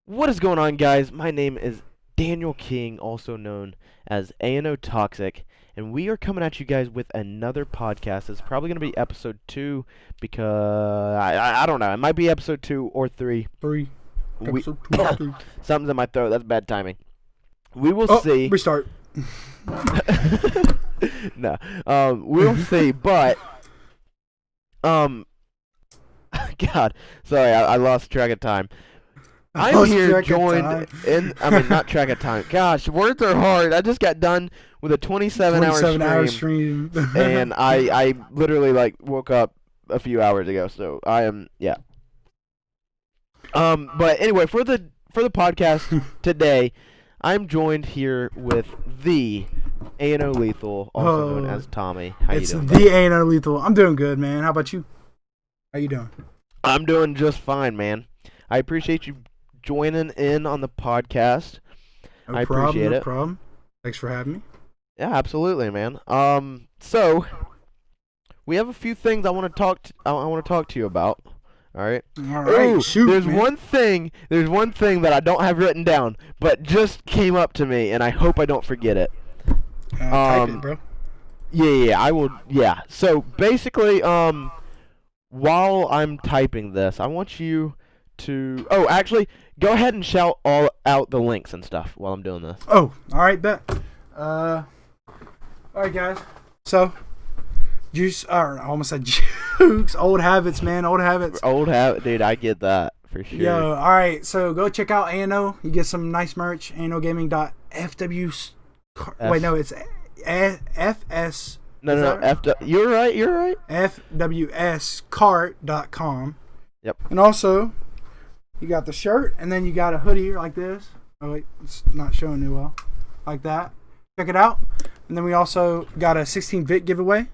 What is going on, guys? My name is Daniel King, also known as AnO Toxic, and we are coming at you guys with another podcast. It's probably going to be episode 2 because I don't know. It might be episode 2 or 3. Three. We, Episode 2 or 3. something's in my throat. That's bad timing. We will Oh, see. restart. No. We'll see, but God, sorry, I lost track of time. I'm here joined in, not track of time. Gosh, words are hard. I just got done with a 27-hour stream. and I literally woke up a few hours ago. So I am, yeah. But anyway, for the podcast today, I'm joined here with the AnO Lethal, also known as Tommy. How you doing? It's the AnO Lethal. I'm doing good, man. How about you? How you doing? I'm doing just fine, man. I appreciate you joining in on the podcast. I appreciate it. No problem. Thanks for having me. Yeah, absolutely, man. So we have a few things I want to talk to you about. All right. All right. Shoot, there's man. one thing that I don't have written down, but just came up to me, and I hope I don't forget it. Type it, bro. Yeah, I will. Yeah. So basically, while I'm typing this, I want you to. Oh, actually, go ahead and shout all out the links and stuff while I'm doing this. Oh, all right, bet. All right, guys. So, I almost said Jukes. Old habits, man. Old habits. Dude. I get that for sure. Yo, all right. So go check out AnO. You get some nice merch. AnOgaming.fw. Wait, no, it's FS. No. You're right. FWScart.com. Yep. And also, you got the shirt, and then you got a hoodie like this. Oh, wait, it's not showing you well. Like that. Check it out. And then we also got a 16-bit giveaway.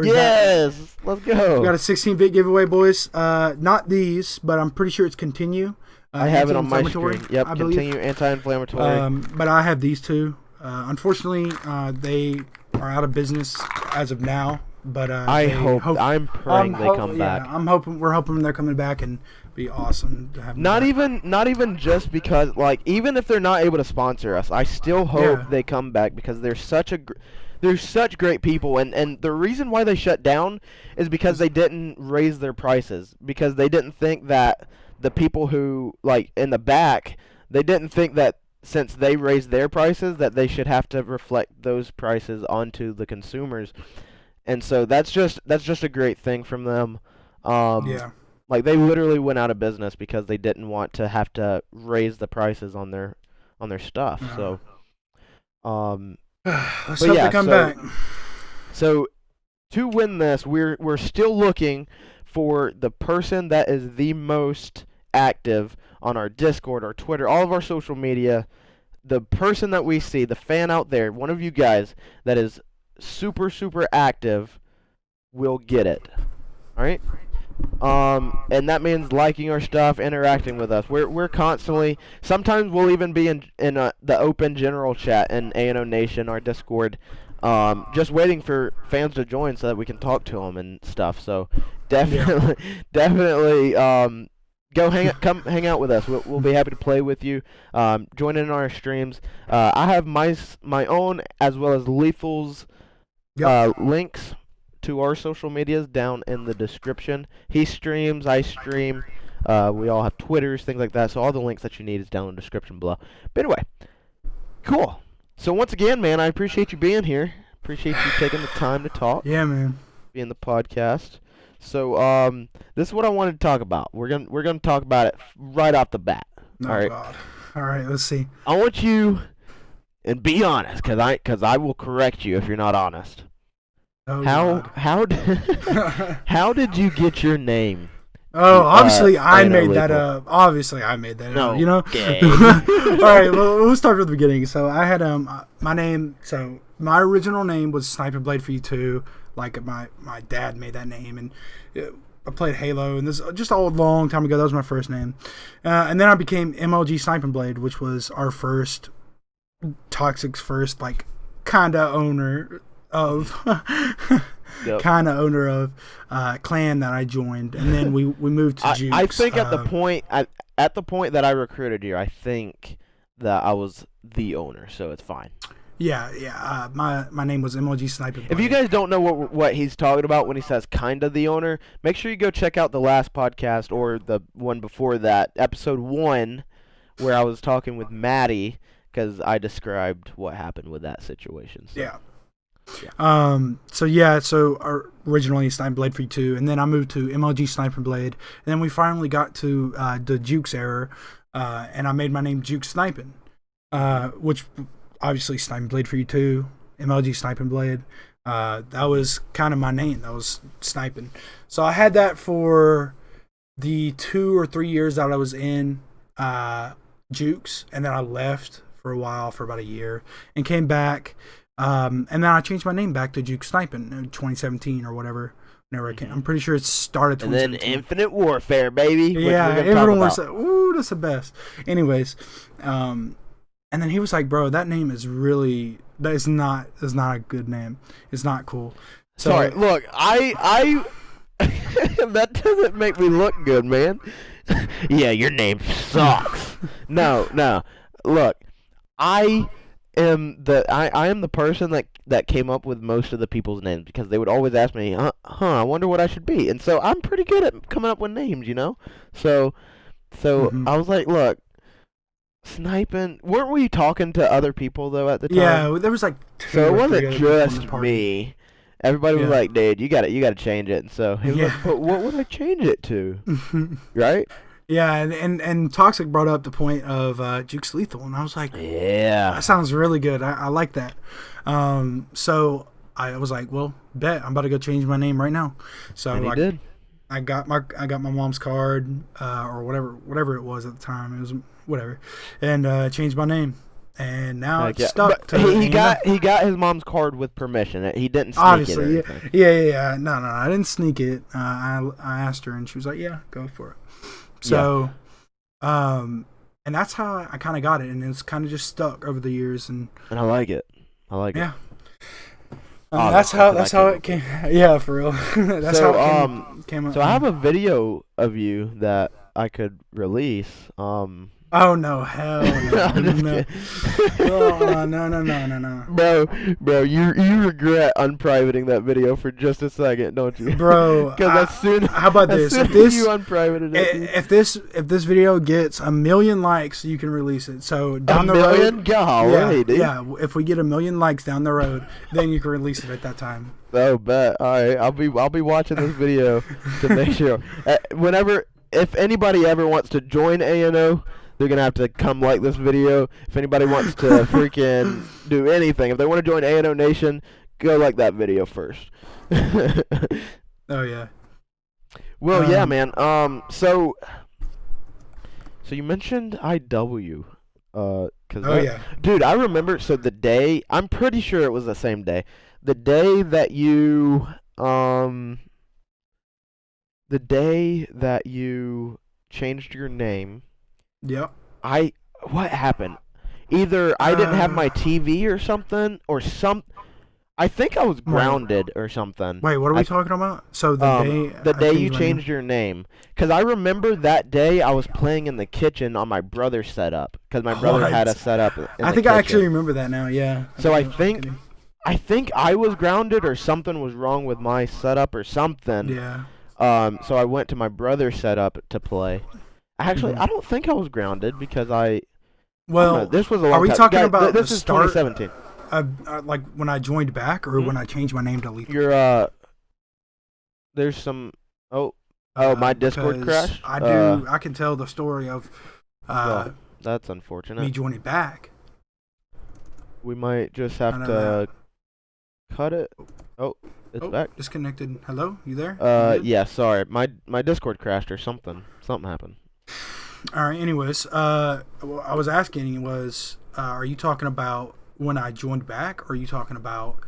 Yes! Let's go. We got a 16-bit giveaway, boys. Not these, but I'm pretty sure it's Continue. I have it on my screen. Yep, I Continue anti-inflammatory. But I have these two. Unfortunately, they are out of business as of now. But I'm praying they come back. We're hoping they're coming back and be awesome to have them not back. not even just because, even if they're not able to sponsor us, I still hope they come back because they're such great people, and the reason why they shut down is because they didn't raise their prices, because they didn't think that the people who in the back, they didn't think that since they raised their prices that they should have to reflect those prices onto the consumers. And so that's just a great thing from them. They literally went out of business because they didn't want to have to raise the prices on their stuff. So let's hope they come back. So to win this, we're still looking for the person that is the most active on our Discord, our Twitter, all of our social media. The person that we see, the fan out there, one of you guys that is super active will get it. All right? And that means liking our stuff, interacting with us. We're constantly, sometimes we'll even be in the open general chat in AnO Nation, our Discord, just waiting for fans to join so that we can talk to them and stuff. So definitely come hang out with us. We'll be happy to play with you. Join in our streams. I have my own as well as Lethal's links to our social medias down in the description. He streams, I stream. We all have Twitters, things like that. So all the links that you need is down in the description below. But anyway, cool. So once again, man, I appreciate you being here. Appreciate you taking the time to talk. Yeah, man. Be in the podcast. So this is what I wanted to talk about. We're gonna talk about it right off the bat. Oh, all right. God. All right. Let's see. I want you, and be honest, cause I will correct you if you're not honest. Oh, how did you get your name? Oh, obviously I made Lethal. that up. Obviously I made that up. You know. Okay. All right. Well, we'll start from the beginning. So I had my name. So my original name was Sniper Blade for You 2. Like my dad made that name, and I played Halo, and this just a long time ago. That was my first name, and then I became MLG Sniper Blade, which was our first Toxic's first kinda owner of. kind of owner of clan that I joined, and then we moved to Jukes. I think at the point that I recruited you, I think that I was the owner, so it's fine. Yeah. My name was MLG Sniper Blade. If you guys don't know what he's talking about when he says kinda the owner, make sure you go check out the last podcast or the one before that, episode 1, where I was talking with Maddie, because I described what happened with that situation. So. Yeah. So originally Sniper Blade for 2, and then I moved to MLG Sniper Blade, and then we finally got to the Jukes era, and I made my name Juke Sniping, which obviously Sniper Blade for 2, MLG Sniper Blade. That was kind of my name. That was sniping. So I had that for the 2 or 3 years that I was in Jukes, and then I left for a while, for about a year, and came back. And then I changed my name back to Juke Sniping in 2017 or whatever. Whenever I came. I'm pretty sure it started 2017. And then Infinite Warfare, baby. Yeah, Infinite Warfare. Ooh, that's the best. Anyways, and then he was like, "Bro, that name is really that's not a good name. It's not cool." So, sorry, look, I that doesn't make me look good, man. Yeah, your name sucks. No. Look, I am the person that came up with most of the people's names, because they would always ask me, I wonder what I should be, and so I'm pretty good at coming up with names, you know. So I was like, look, sniping. Weren't we talking to other people though at the time? Yeah, there was like 2 so it or 3 wasn't other people in the just party. me. Everybody was like, dude, you gotta change it. And so he was like, but what would I change it to? Right? Yeah, and Toxic brought up the point of Juke's Lethal, and I was like, yeah, that sounds really good. I like that. So I was like, well, bet I'm about to go change my name right now. So and he did. I got my mom's card or whatever it was at the time. It was whatever, and changed my name. And now it's stuck. He got his mom's card with permission. He didn't sneak obviously, it. Yeah. No, I didn't sneak it. I asked her, and she was like, "Yeah, go for it." So, and that's how I kind of got it, and it's kind of just stuck over the years, and I like it. Yeah. That's how it came. Yeah, for real. That's how it came up. So I have a video of you that I could release. Oh no, hell no. No. Bro, you regret unprivating that video for just a second, don't you? Bro, because how about this? If you unprivated it, if this video gets 1 million likes, you can release it. So down the road, golly, dude. Yeah, if we get 1 million likes down the road, then you can release it at that time. Oh, bet. All right, I'll be watching this video to make sure. If anybody ever wants to join AnO, they're going to have to come like this video. If anybody wants to freaking do anything, if they want to join AnO Nation, go like that video first. Oh, yeah. Well, yeah, man. So you mentioned IW. Yeah. Dude, I remember, so the day, I'm pretty sure it was the same day. The day that you changed your name. Yep. What happened? Either I didn't have my TV or something, I think I was grounded or something. Wait, what are we talking about? So the day you changed your name, because I remember that day I was playing in the kitchen on my brother's setup, because my brother had a setup. I think I actually remember that now. Yeah. So I think I was grounded or something was wrong with my setup or something. Yeah. So I went to my brother's setup to play. Actually, I don't think I was grounded because this was a long time. Are we talking about this is 2017. Like when I joined back, or when I changed my name to Lethal? There's some. My Discord crashed. I can tell the story of. Well, that's unfortunate. Me joining back. We might just have to cut it. Oh, it's back. Disconnected. Hello, you there? Yeah. Sorry, my Discord crashed or something. Something happened. All right. Anyways, I was asking are you talking about when I joined back, or are you talking about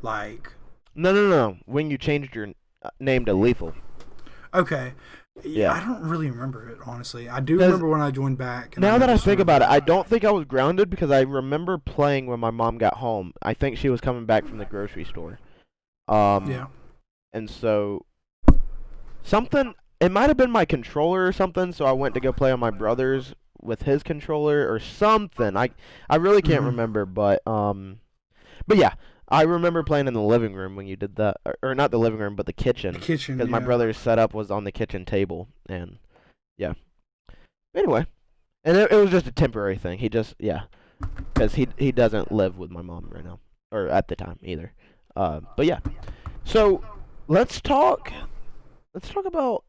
like? No. When you changed your name to Lethal. Okay. Yeah. I don't really remember it, honestly. I do remember when I joined back. Now that I think about it, I don't think I was grounded because I remember playing when my mom got home. I think she was coming back from the grocery store. Yeah. and so something. It might have been my controller or something. So I went to go play on my brother's with his controller or something. I really can't Mhm. remember, but yeah, I remember playing in the living room when you did that, or not the living room, but the The kitchen, kitchen, because my yeah. brother's setup was on the kitchen table, and yeah. Anyway, and it was just a temporary thing. He just because he doesn't live with my mom right now, or at the time either. But yeah, so let's talk let's talk about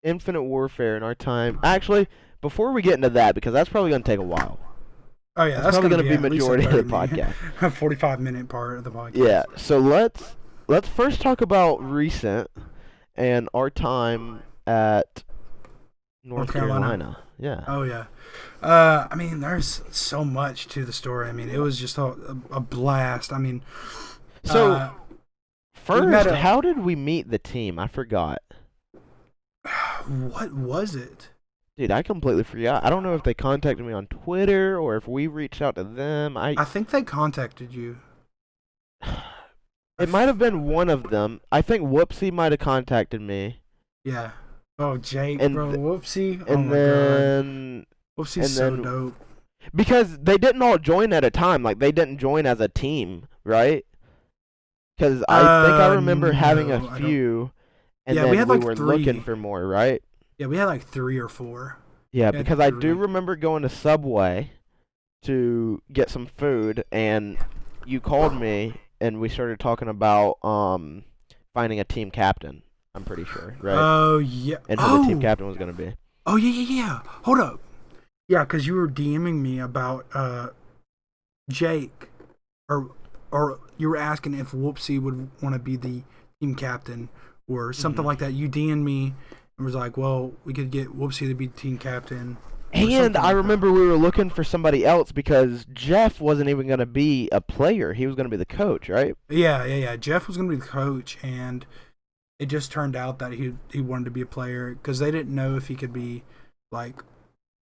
Infinite Warfare in our time. Actually, before we get into that, because that's probably gonna take a while. Oh yeah, That's that's probably gonna gonna be be at least a majority of the 30-minute, podcast. 45-minute part of the Yeah, podcast. so let's first talk about recent and our time at North North Carolina. Carolina. Yeah. Oh yeah. I mean, there's so much to the story. I mean, it was just a blast. I mean, So uh, we met first, up. how did we meet the team? I forgot. What was it? Dude, I completely forgot. I don't know if they contacted me on Twitter or if we reached out to them. I think they contacted you. I It might th- have been one of them. I think Whoopsie might have contacted me. yeah. Oh, Jake, And bro. th- Whoopsie. Oh and my god. then Whoopsie's and so then dope. because they didn't all join at a time, like they didn't join as a team, right? Because I think I remember having a No, I don't. few, and Yeah, we then had we like were looking three. for more, right? Yeah, we had like three or four. Yeah, We had because I do three. remember going to Subway to get some food, and you called me, and we started talking about finding a team captain. I'm pretty sure, right? Oh yeah. And who the team Oh. captain was gonna be. Oh yeah, yeah, yeah. Hold up. Yeah, because you were DMing me about Jake, or you were asking if Whoopsie would want to be the team captain or something like that. You DM'd me and was like, "Well, we could get Whoopsie to be team captain." Or And something I like that. remember we were looking for somebody else because Jeff wasn't even gonna be a player; he was gonna be the coach, right? Yeah, yeah, yeah. Jeff was gonna be the coach, and it just turned out that he wanted to be a player because they didn't know if he could be like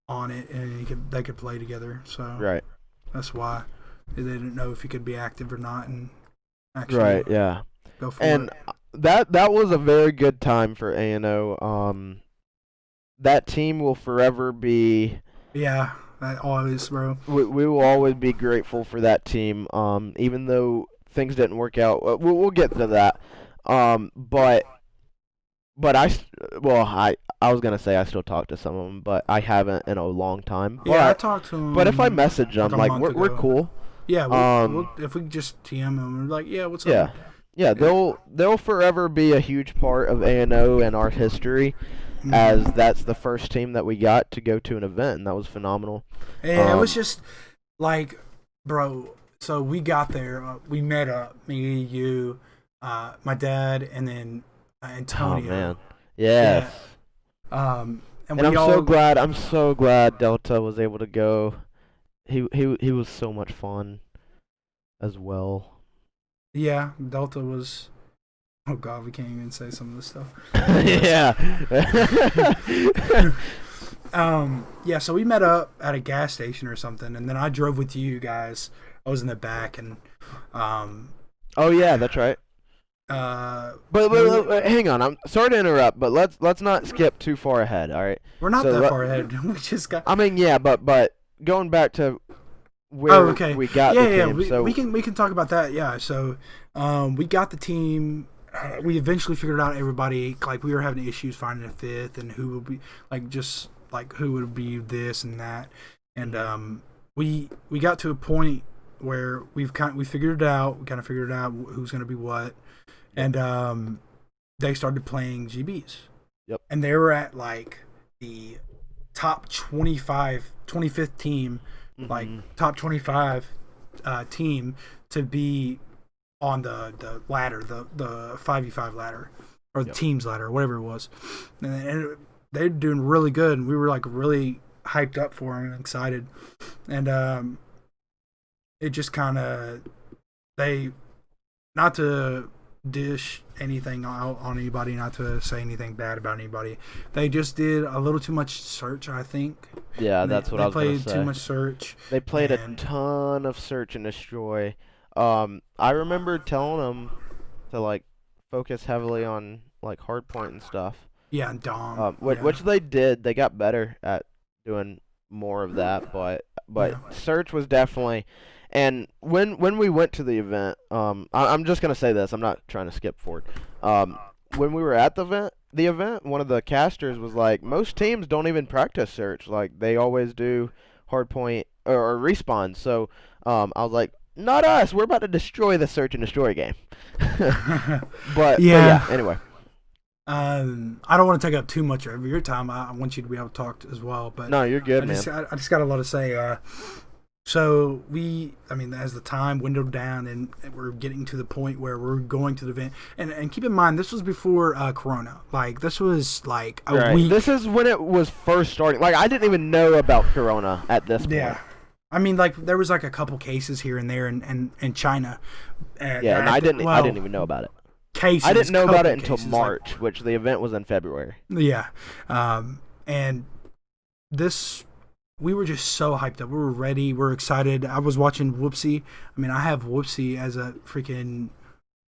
on it and they could play together. So Right. that's why they didn't know if he could be active or not and actually Right. Yeah. go for And it. that was a very good time for AnO. That team will forever be. Yeah, that always, bro. We will always be grateful for that team. Even though things didn't work out, we'll get to that. But well, I was gonna say I still talk to some of them, but I haven't in a long time. Yeah, I talked to But if I him message like them, a like month we're ago. cool. Yeah, Um, if we just TM him, we're like, yeah, what's up? yeah, yeah, they'll forever be a huge part of AnO and our history, as Mhm. that's the first team that we got to go to an event, and that was phenomenal. And it was just like, bro. So we got there, we met up, me, you, my dad, and then Oh Antonio. man, yes. And And we all I'm so glad Delta was able to go. He was so much fun as well. yeah, Delta was. Oh God, we can't even say some of this stuff. Yeah. Yeah, so we met up at a gas station or something, and then I drove with you guys. I was in the back, and Oh yeah, that's right. But hang on, I'm sorry to interrupt, but let's not skip too far ahead, all right? we're not So that let- far ahead. We just got. I mean, yeah, but going back to where Oh, okay. we got yeah, the yeah. team, We can talk about that. Yeah. So, we got the team. We eventually figured out everybody. Like we were having issues finding a fifth and who would be like just like who would be this and that. And we got to a point where we figured it out. We kind of figured out who's going to be what, and they started playing GBs. Yep. And they were at like the top 25th team, like top 25 team to be on the ladder, the 5v5 ladder, or the teams ladder, whatever it was. And they're doing really good, and we were like really hyped up for them and excited. And it just kind of, they, not to dish anything out on anybody, not to say anything bad about anybody, they just did a little too much search, I think. yeah, that's what I was gonna They say. played too much search. They played a and- ton of search and destroy. I remember telling them to like focus heavily on like hardpoint and stuff. Yeah, and Dom. Which they did. They got better at doing more of that, but search was definitely. And when we went to the event, I'm just gonna say this. I'm not trying to skip forward. When we were at the event, one of the casters was like, most teams don't even practice search. Like they always do hardpoint or respawn. So I was like, not us. We're about to destroy the search and destroy game. But yeah. Anyway. I don't want to take up too much of your time. I want you to be able to talk as well. But no, you're good, man. I just got a lot to say. So as the time windowed down and we're getting to the point where we're going to the event, and keep in mind, this was before Corona. Like, this was like a week. This is when it was first starting. Like, I didn't even know about Corona at this point. Yeah. I mean, like, there was like a couple cases here and there in China. And I didn't even know about it. Cases. I didn't know about it until cases, March, which the event was in February. Yeah. And this, we were just so hyped up. We were ready. We were excited. I was watching Whoopsie. I mean, I have Whoopsie as a freaking,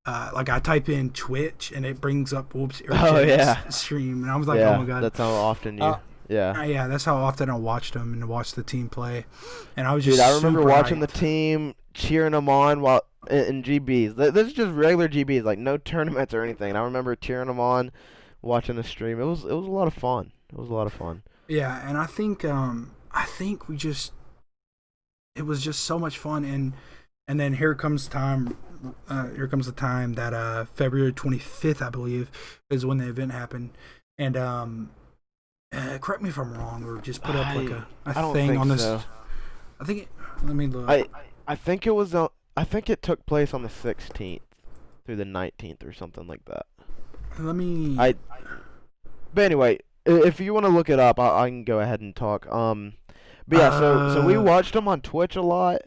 like, I type in Twitch and it brings up Whoopsie stream. And I was like, oh my God. That's how often you... Yeah, that's how often I watched them and watched the team play, and I was just. Dude, I remember watching hyped. the team, cheering them on while in GBs. This is just regular GBs, like no tournaments or anything. And I remember cheering them on, watching the stream. It was a lot of fun. Yeah, and I think we just. It was just so much fun, and then here comes time. Here comes the time that February 25th, I believe, is when the event happened, and correct me if I'm wrong, or just put up like a thing on this. So. I think. Let me look. I think it was. I think it took place on the 16th through the 19th or something like that. Let me. But anyway, if you want to look it up, I can go ahead and talk. But yeah, so we watched them on Twitch a lot.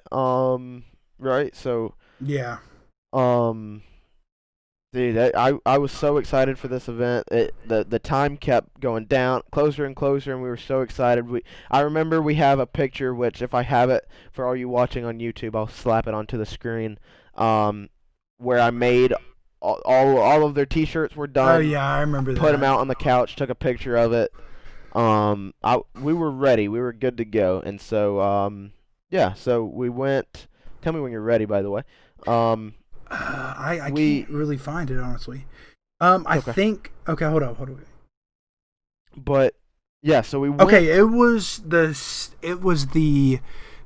Right. So. Yeah. Dude, I was so excited for this event. The time kept going down, closer and closer, and we were so excited. I remember we have a picture, which if I have it for all you watching on YouTube, I'll slap it onto the screen. Where I made all of their T-shirts were done. Oh yeah, I remember that. Put them out on the couch, took a picture of it. We were ready. We were good to go, and so yeah. So we went. Tell me when you're ready, by the way. I can't really find it, honestly. I think... Okay, hold on. But, yeah, so we went... Okay, it was the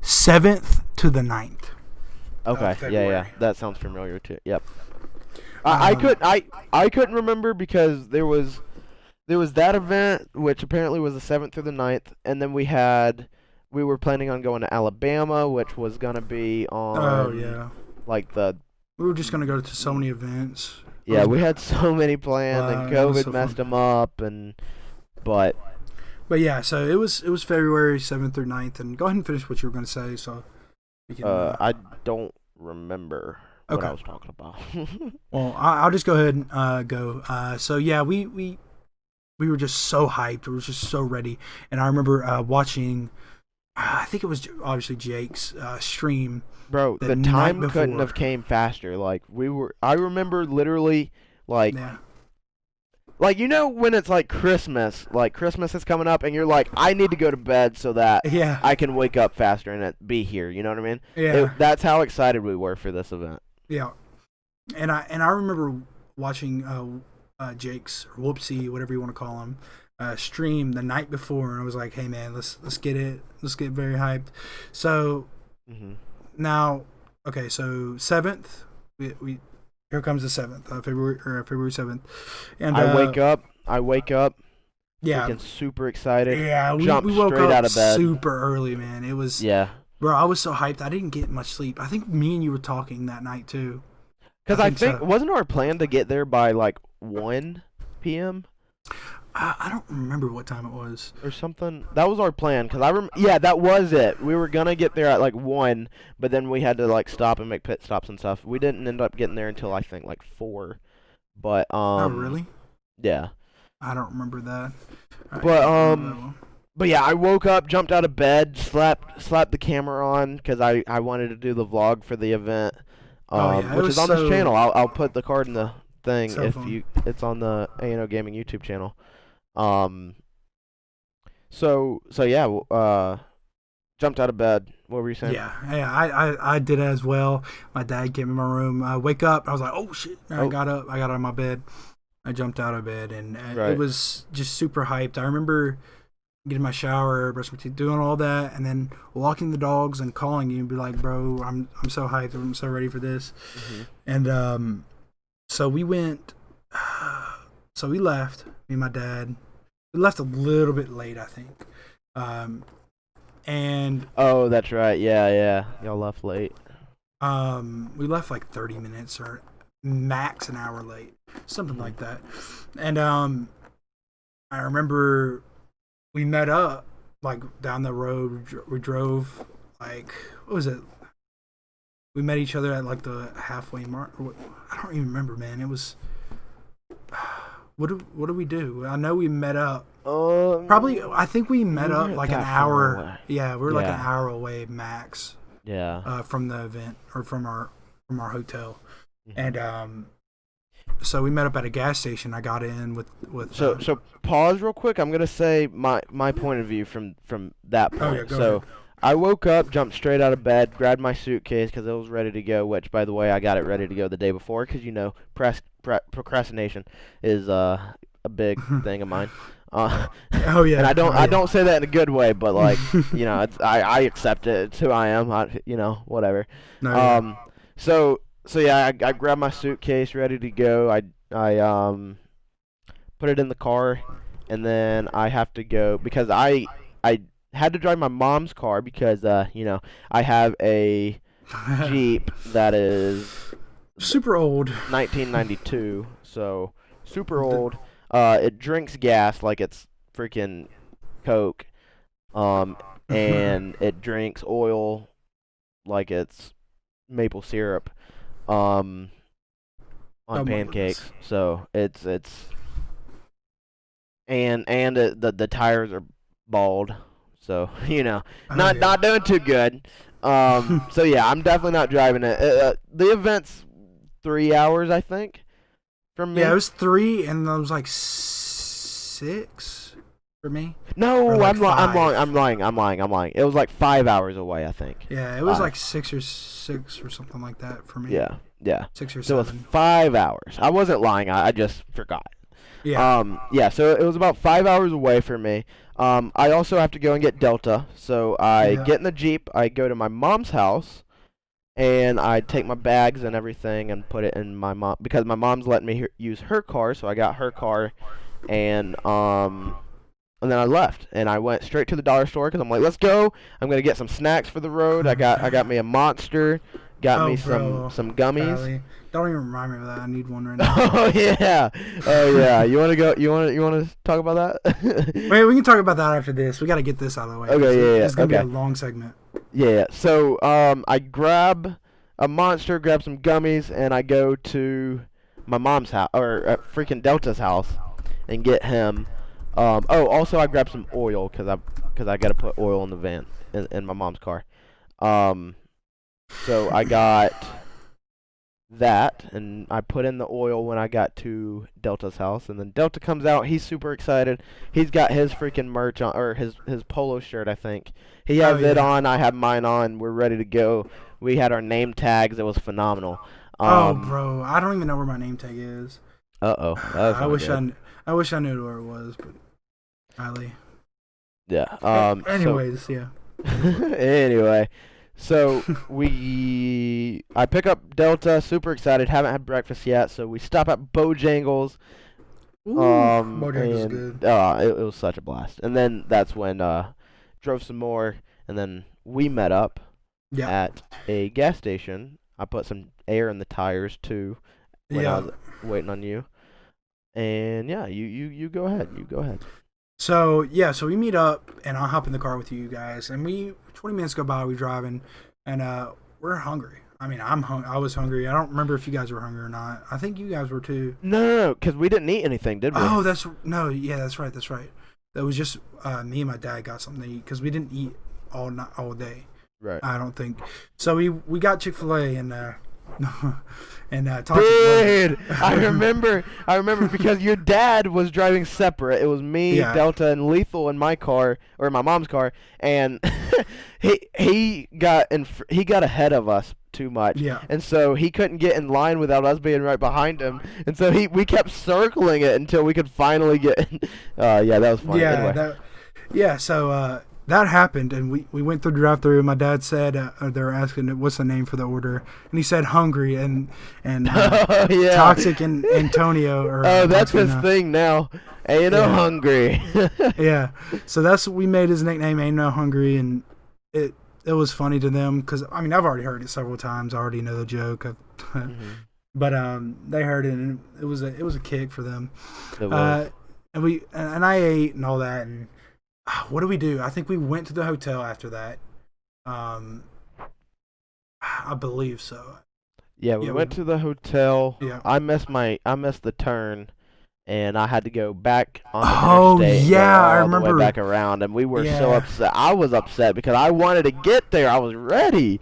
7th to the 9th. Okay, yeah. That sounds familiar, too. Yep. I couldn't remember because there was that event, which apparently was the 7th through the 9th, and then we were planning on going to Alabama, which was going to be on... Oh, yeah. Like the... We were just going to go to so many events. Yeah, we had so many planned, and COVID messed them up, but yeah, so it was February 7th through 9th, and go ahead and finish what you were going to say, so we can, I don't remember what I was talking about. Well, I'll just go ahead and go. So yeah, we were just so hyped. We were just so ready, and I remember watching, I think it was obviously Jake's stream. Bro, the time couldn't have came faster. Like I remember literally like you know when it's like Christmas is coming up and you're like, I need to go to bed so that I can wake up faster and be here. You know what I mean? Yeah. That's how excited we were for this event. Yeah, and I remember watching Jake's or Whoopsie, whatever you want to call him, stream the night before, and I was like, hey man, let's get it. Let's get very hyped. So. Mm-hmm. Now, okay, so 7th, we here comes the 7th, February 7th, and I wake up, yeah, freaking super excited. Yeah, we woke up out of bed super early, man. It was bro. I was so hyped. I didn't get much sleep. I think me and you were talking that night too. Because I think wasn't our plan to get there by like 1 p.m. I don't remember what time it was. Or something. That was our plan. Yeah, that was it. We were going to get there at like 1, but then we had to like stop and make pit stops and stuff. We didn't end up getting there until I think like 4. But oh, really? Yeah. I don't remember that. But yeah, I woke up, jumped out of bed, slapped the camera on because I wanted to do the vlog for the event. Which is on this channel. I'll put the card in the thing So if fun. you. It's on the AnO Gaming YouTube channel. Um. So yeah. Jumped out of bed. What were you saying? Yeah. I did as well. My dad came in my room. I wake up. I was like, oh shit! And I Oh. got up. I got out of my bed. I jumped out of bed, and it Right. was just super hyped. I remember getting my shower, brushing my teeth, doing all that, and then walking the dogs and calling you and be like, bro, I'm so hyped. I'm so ready for this. Mm-hmm. And so we went. So we left. Me and my dad. We left a little bit late, I think. And Oh, that's right. Yeah. Y'all left late. we left like 30 minutes or max an hour late, something like that. And I remember we met up like down the road. We drove like, what was it? We met each other at like the halfway mark. I don't even remember, man. It was what do we do? I know we met up. Probably, I think we met we up weren't like an that far hour. away. Yeah, we were like an Yeah. hour away max Yeah. from the event or from our hotel. Mhm. And so we met up at a gas station. I got in with So pause real quick. I'm gonna say my point of view from that point. Oh, yeah, go So ahead. I woke up, jumped straight out of bed, grabbed my suitcase because it was ready to go. Which, by the way, I got it ready to go the day before because procrastination is a big thing of mine. Oh yeah, And I oh, yeah. don't say that in a good way, but like I accept it. It's who I am. Whatever. No, yeah. So yeah, I grabbed my suitcase, ready to go. I put it in the car, and then I have to go because I had to drive my mom's car because I have a Jeep that is Super old. 1992, so super old. It drinks gas like it's freaking Coke, and it drinks oil like it's maple syrup, on Oh my pancakes. goodness. So it's the tires are bald, so Oh, not yeah. doing too good. So yeah, I'm definitely not driving it. The event's 3 hours, I think, from me. Yeah, it was 3, and it was like 6 for me. No, Or like I'm 5. lying. It was like 5 hours away, I think. Yeah, it was like 6 or something like that for me. Yeah. 6 or So it's 7. 5 hours. I wasn't lying. I just forgot. Yeah. Yeah. So it was about 5 hours away for me. I also have to go and get Delta. So I Yeah. get in the Jeep. I go to my mom's house, and I take my bags and everything and put it in my mom because my mom's letting me use her car. So I got her car, and then I left and I went straight to the dollar store because I'm like, let's go. I'm gonna get some snacks for the road. I got me a Monster, got Oh, me bro. some gummies. Golly. Don't even remind me of that. I need one right now. Oh yeah, oh yeah. You wanna go? You wanna talk about that? Wait, we can talk about that after this. We got to get this out of the way. Okay, yeah, It's gonna be a okay. long segment. Yeah. So I grab a Monster, grab some gummies, and I go to my mom's house or freaking Delta's house and get him. Also I grabbed some oil because I gotta put oil in the van in my mom's car. So I got that, and I put in the oil when I got to Delta's house, and then Delta comes out. He's super excited. He's got his freaking merch on, or his polo shirt, I think. He has it yeah. on. I have mine on. We're ready to go. We had our name tags. It was phenomenal. Oh, bro, I don't even know where my name tag is. Uh-oh. I wish I wish I knew where it was, but Ali. Yeah. Anyways, yeah. Anyway, so I pick up Delta, super excited, haven't had breakfast yet, so we stop at Bojangles. Ooh, Bojangles is And good. it was such a blast. And then that's when drove some more, and then we met up Yeah. at a gas station. I put some air in the tires too when I Yeah. was waiting on you. And yeah, you go ahead. You go ahead. So we meet up, and I'll hop in the car with you guys, and 20 minutes go by, we're driving, and we're hungry. I mean, I was hungry. I don't remember if you guys were hungry or not. I think you guys were too. No, because we didn't eat anything, did we? Oh, that's right. That was just me and my dad got something to eat because we didn't eat all day. Right. I don't think so. We got Chick-fil-A, and And Toxic Dude, I remember because your dad was driving separate. It was me, Yeah. Delta, and Lethal in my car, or my mom's car, and he got ahead of us too much, Yeah. and so he couldn't get in line without us being right behind him, and so we kept circling it until we could finally get. Yeah, that was funny. Yeah, Anyway. so that happened, and we went through the drive-through, and my dad said, they were asking what's the name for the order, and he said hungry, and Oh, yeah. Toxic and Antonio. Oh, that's Toxic, his thing now. AnO Yeah. hungry. Yeah, so that's we made his nickname AnO hungry, and it was funny to them because I mean I've already heard it several times. I already know the joke, but they heard it, and it was a kick for them. It was. And I ate and all that, and what did we do? I think we went to the hotel after that. I believe so. Yeah, we Yeah, went to the hotel. Yeah. I missed the turn, and I had to go back on the Oh, interstate. And yeah, go I all the way remember. back around, and we were so Yeah. upset. I was upset because I wanted to get there. I was ready,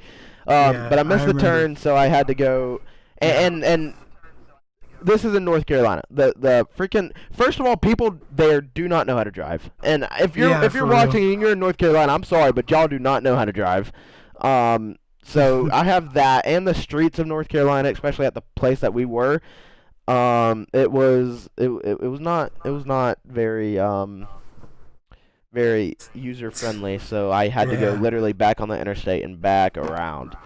Yeah, but I missed I the remember. turn, so I had to go. And this is in North Carolina. The freaking first of all, people there do not know how to drive. And if you're Yeah, if you're for real. watching and you're in North Carolina, I'm sorry, but y'all do not know how to drive. So I have that, and the streets of North Carolina, especially at the place that we were. It was not very user friendly. So I had to go Yeah. literally back on the interstate and back around.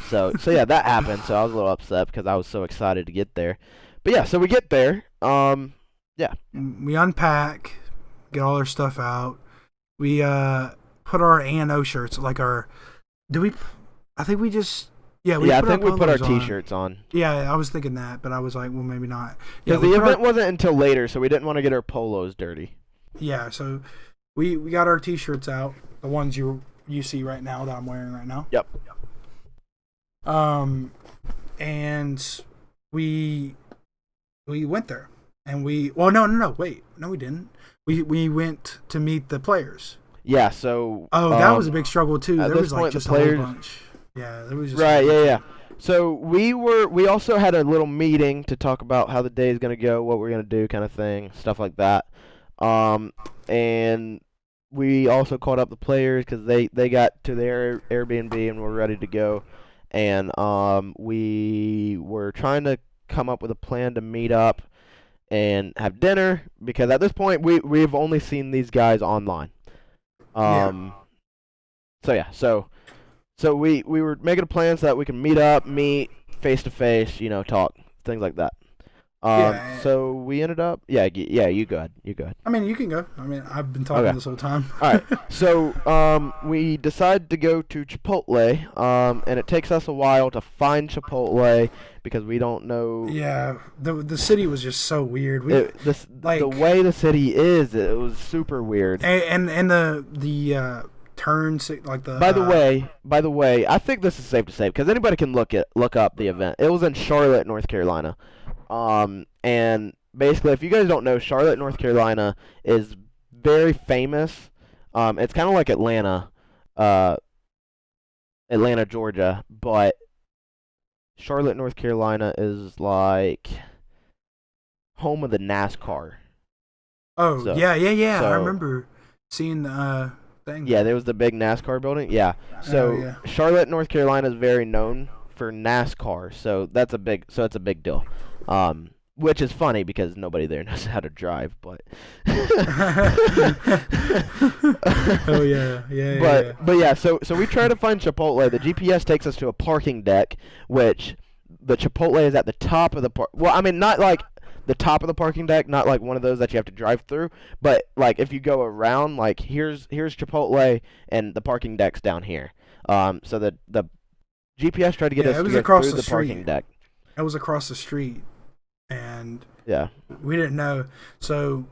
So yeah, that happened. So I was a little upset because I was so excited to get there. But yeah, so we get there. Yeah. We unpack, get all our stuff out. We put our AnO shirts, like our. Do we? I think we just. Yeah, I put think we put our polos on. T-shirts on. Yeah, I was thinking that, but I was like, well, maybe not. Yeah, Because we the put our- event wasn't until later, so we didn't want to get our polos dirty. Yeah, so we got our T-shirts out, the ones you see right now that I'm wearing right now. Yep. And we went there, and no, wait, no, we didn't. We went to meet the players. Yeah, so That was a big struggle too. at There this was like point, the just a whole players- bunch. Yeah, there was just right, a bunch. yeah. So we also had a little meeting to talk about how the day is gonna go, what we're gonna do, kind of thing, stuff like that. And we also called up the players because they got to their Airbnb and were ready to go. And we were trying to come up with a plan to meet up and have dinner because at this point we've only seen these guys online. Yeah. So yeah, so we were making a plan so that we can meet face to face, talk, things like that. Yeah. So we ended up, yeah, you go ahead. I mean, you can go. I mean, I've been talking Okay. this whole time. All right. So we decided to go to Chipotle, and it takes us a while to find Chipotle because we don't know. Yeah, the city was just so weird. The way the city is, it was super weird. And the turns, like the. By the way, I think this is safe to say because anybody can look up the event. It was in Charlotte, North Carolina. And basically, if you guys don't know, Charlotte, North Carolina is very famous. It's kind of like Atlanta, Georgia, but Charlotte, North Carolina is like home of the NASCAR. Oh, So- yeah. I so- remember seeing the thing. Yeah, there was the big NASCAR building. Yeah. So Oh, yeah. Charlotte, North Carolina is very known for NASCAR. So it's a big deal. Which is funny because nobody there knows how to drive, but Oh yeah. but yeah, so we try to find Chipotle. The GPS takes us to a parking deck, which the Chipotle is at the top of the well, I mean not like the top of the parking deck, not like one of those that you have to drive through, but like if you go around, like here's Chipotle and the parking deck's down here. So the GPS tried to get us it to was go across through the the parking street. deck. It was across the street, and Yeah. we didn't know. So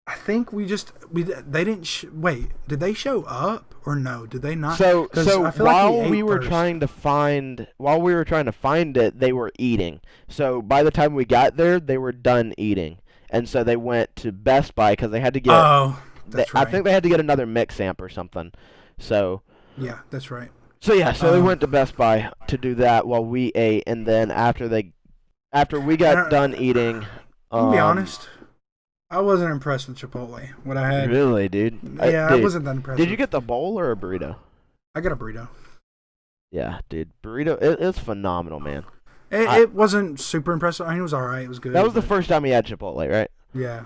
I think they didn't wait. Did they show up or no? Did they not? So 'Cause I feel like while ate we were first. trying to find it, they were eating. So by the time we got there, they were done eating, and so they went to Best Buy because they had to get. Oh, that's right. I think they had to get another mix amp or something. So Yeah, that's right. So yeah, so they went to Best Buy to do that while we ate, and then after we got done eating, I'm gonna be honest, I wasn't impressed with Chipotle. What I had, really, dude. yeah, I wasn't that impressed. Did you get the bowl or a burrito? I got a burrito. Yeah, dude, burrito. It's phenomenal, man. It wasn't super impressive. I mean, it was alright. It was good. That was the first time we had Chipotle, right? Yeah.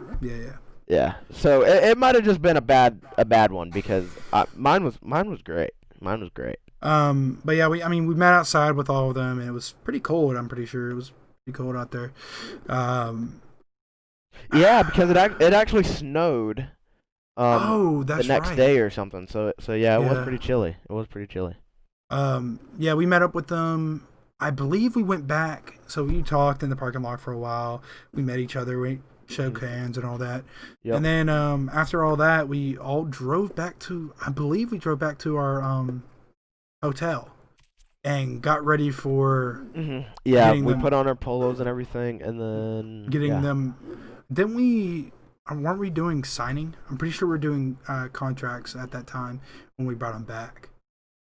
Yeah. So it might have just been a bad one because mine was great. Mine was great. But yeah, we met outside with all of them, and it was pretty cold. I'm pretty sure it was pretty cold out there. Yeah, because it actually snowed. That's the next right. day or something. So yeah, it was pretty chilly. It was pretty chilly. Yeah, we met up with them. I believe we went back. So we talked in the parking lot for a while. We met each other. We shook hands and all that. Yep. And then after all that, we all drove back to. I believe we drove back to our hotel and got ready for. Mm-hmm. Yeah, we put on our polos and everything, and then getting them. Didn't we? Weren't we doing signing? I'm pretty sure we were doing contracts at that time when we brought them back.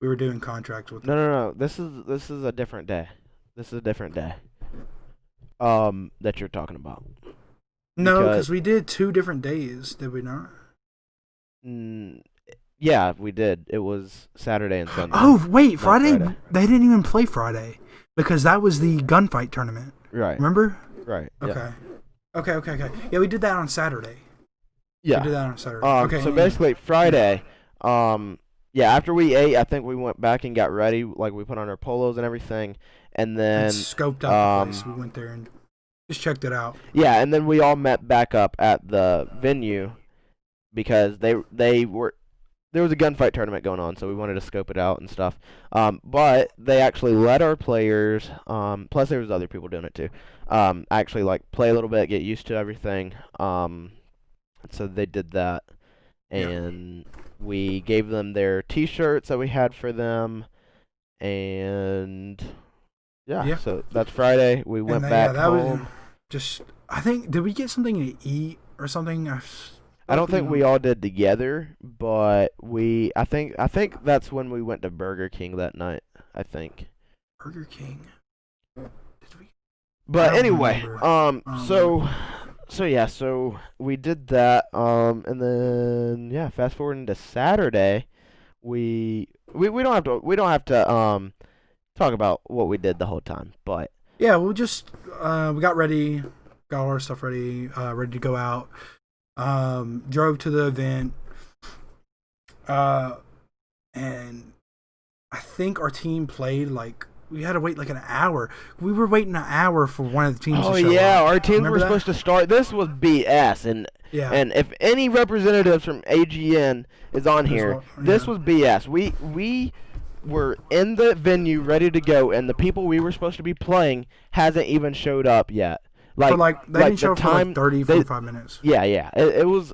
We were doing contracts with them. No. This is a different day. This is a different day. That you're talking about. No, because we did 2 different days, did we not? Yeah, we did. It was Saturday and Sunday. Oh, wait, Friday? They didn't even play Friday because that was the gunfight tournament. Right. Remember? Right. Okay. Yeah. Okay. Yeah, we did that on Saturday. Yeah. We did that on Saturday. Okay. So basically, Friday, yeah, after we ate, I think we went back and got ready. Like, we put on our polos and everything, and then scoped out the place. We went there and just checked it out. Yeah, and then we all met back up at the venue because there was a gunfight tournament going on, so we wanted to scope it out and stuff. But they actually let our players, plus there was other people doing it too, actually like play a little bit, get used to everything. So they did that, and we gave them their T-shirts that we had for them, and yeah. So that's Friday. We went back home. I think, did we get something to eat or something? I don't think we all did together, but I think that's when we went to Burger King that night. I think. Burger King. But anyway, so we did that, and then fast forward into Saturday, we don't have to talk about what we did the whole time, but yeah, we just we got ready, got all our stuff ready, ready to go out. Drove to the event, and I think our team played we had to wait an hour. We were waiting an hour for one of the teams to show up. Oh yeah, our teams were supposed to start. This was BS, and if any representatives from AGN is on here, this was BS. We were in the venue ready to go, and the people we were supposed to be playing hasn't even showed up yet. They didn't show up for 30, 45 minutes. Yeah. It was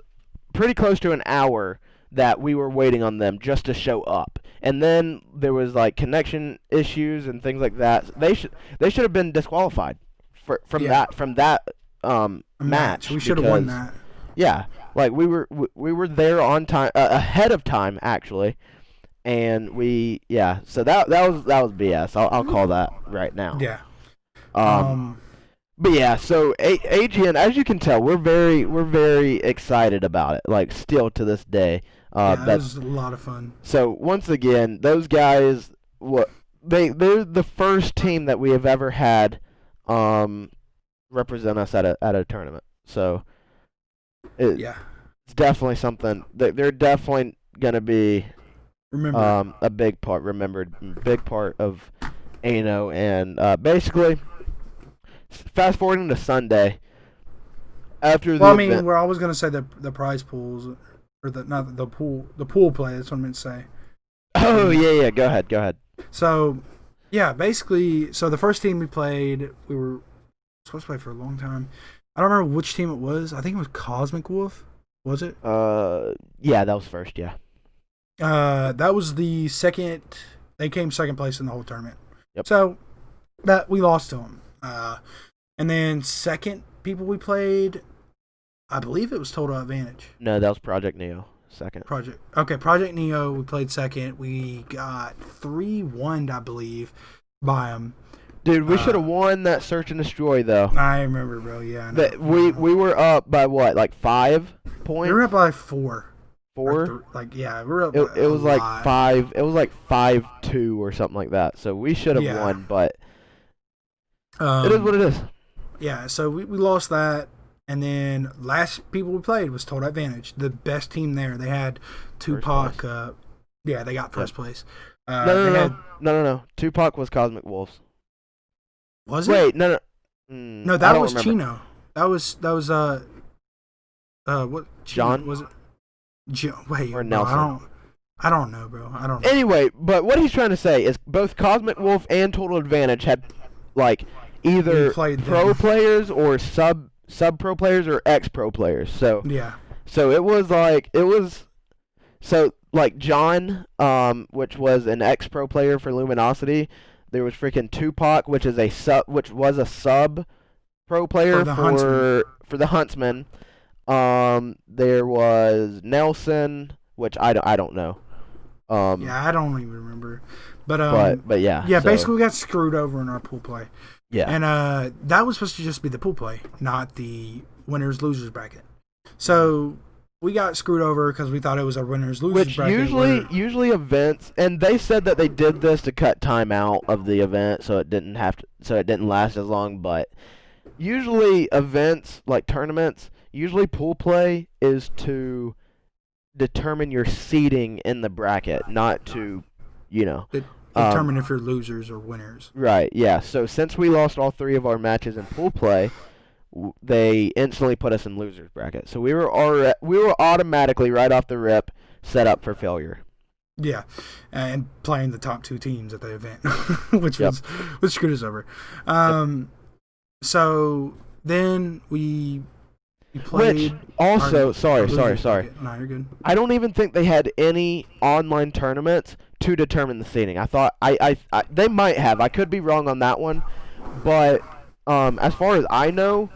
pretty close to an hour that we were waiting on them just to show up. And then there was connection issues and things like that. They should have been disqualified from that match. We should have won that. Yeah. We were there on time, ahead of time actually. And so that was BS. I'll call that right now. Yeah. But yeah, so AGN, as you can tell, we're very excited about it. Still to this day. That was a lot of fun. So once again, those guys, they're the first team that we have ever had represent us at a tournament. So it's definitely something. They're definitely gonna be a big part of AnO, and basically. Fast forwarding to Sunday. After the event, we're always gonna say the prize pools, or the pool play. That's what I meant to say. Oh yeah. Go ahead. So, basically, the first team we played, we were supposed to play for a long time. I don't remember which team it was. I think it was Cosmic Wolf. Was it? Yeah, that was first. Yeah. That was the second. They came second place in the whole tournament. Yep. So that we lost to them. And then second people we played, I believe it was Total Advantage. No, that was Project Neo. second. Project Neo, we played second. We got 3-1, I believe, by them. Dude, we should have won that search and destroy though. I remember, bro. Yeah, I know. We were up by what, like 5 points? We were up by 4. 4? Yeah, we were up. It was like 5. It was like 5-2 or something like that. So we should have won, but it is what it is. Yeah, so we lost that, and then last people we played was Total Advantage, the best team there. They had Tupac. Yeah, they got first place. No. Tupac was Cosmic Wolves. Was it? Wait, no. No, that was Chino. That was what? John? Was it? Wait, or Nelson? I don't know, bro. I don't know. Anyway, but what he's trying to say is both Cosmic Wolf and Total Advantage had like either pro players or sub pro players or ex pro players. So yeah. So John, which was an ex pro player for Luminosity. There was freaking Tupac, which was a sub pro player for the Huntsman. There was Nelson, which I don't know. Yeah, I don't even remember. But yeah. Yeah, basically we got screwed over in our pool play. Yeah. And that was supposed to just be the pool play, not the winners losers bracket. So we got screwed over because we thought it was our winners losers bracket. Which usually events, and they said that they did this to cut time out of the event so it didn't last as long, but usually events like tournaments, usually pool play is to determine your seeding in the bracket, not to, determine if you're losers or winners. Right, yeah. So since we lost all 3 of our matches in pool play, they instantly put us in losers bracket. So we were automatically right off the rip set up for failure. Yeah, and playing the top 2 teams at the event, which screwed us over. So then we played. Which also, sorry. No, you're good. I don't even think they had any online tournaments to determine the seeding. I thought they might have. I could be wrong on that one, but as far as I know,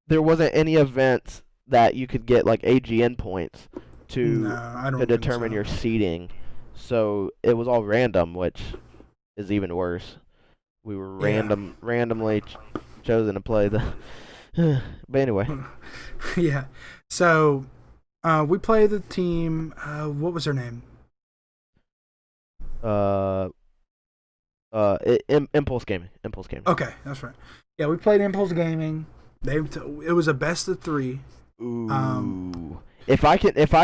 there wasn't any events that you could get like AGN points to determine your seeding. So it was all random, which is even worse. We were randomly chosen to play the. But anyway. Yeah. So we played the team. What was their name? Impulse Gaming. Okay, that's right. Yeah, we played Impulse Gaming. It was a best of 3. Ooh. If I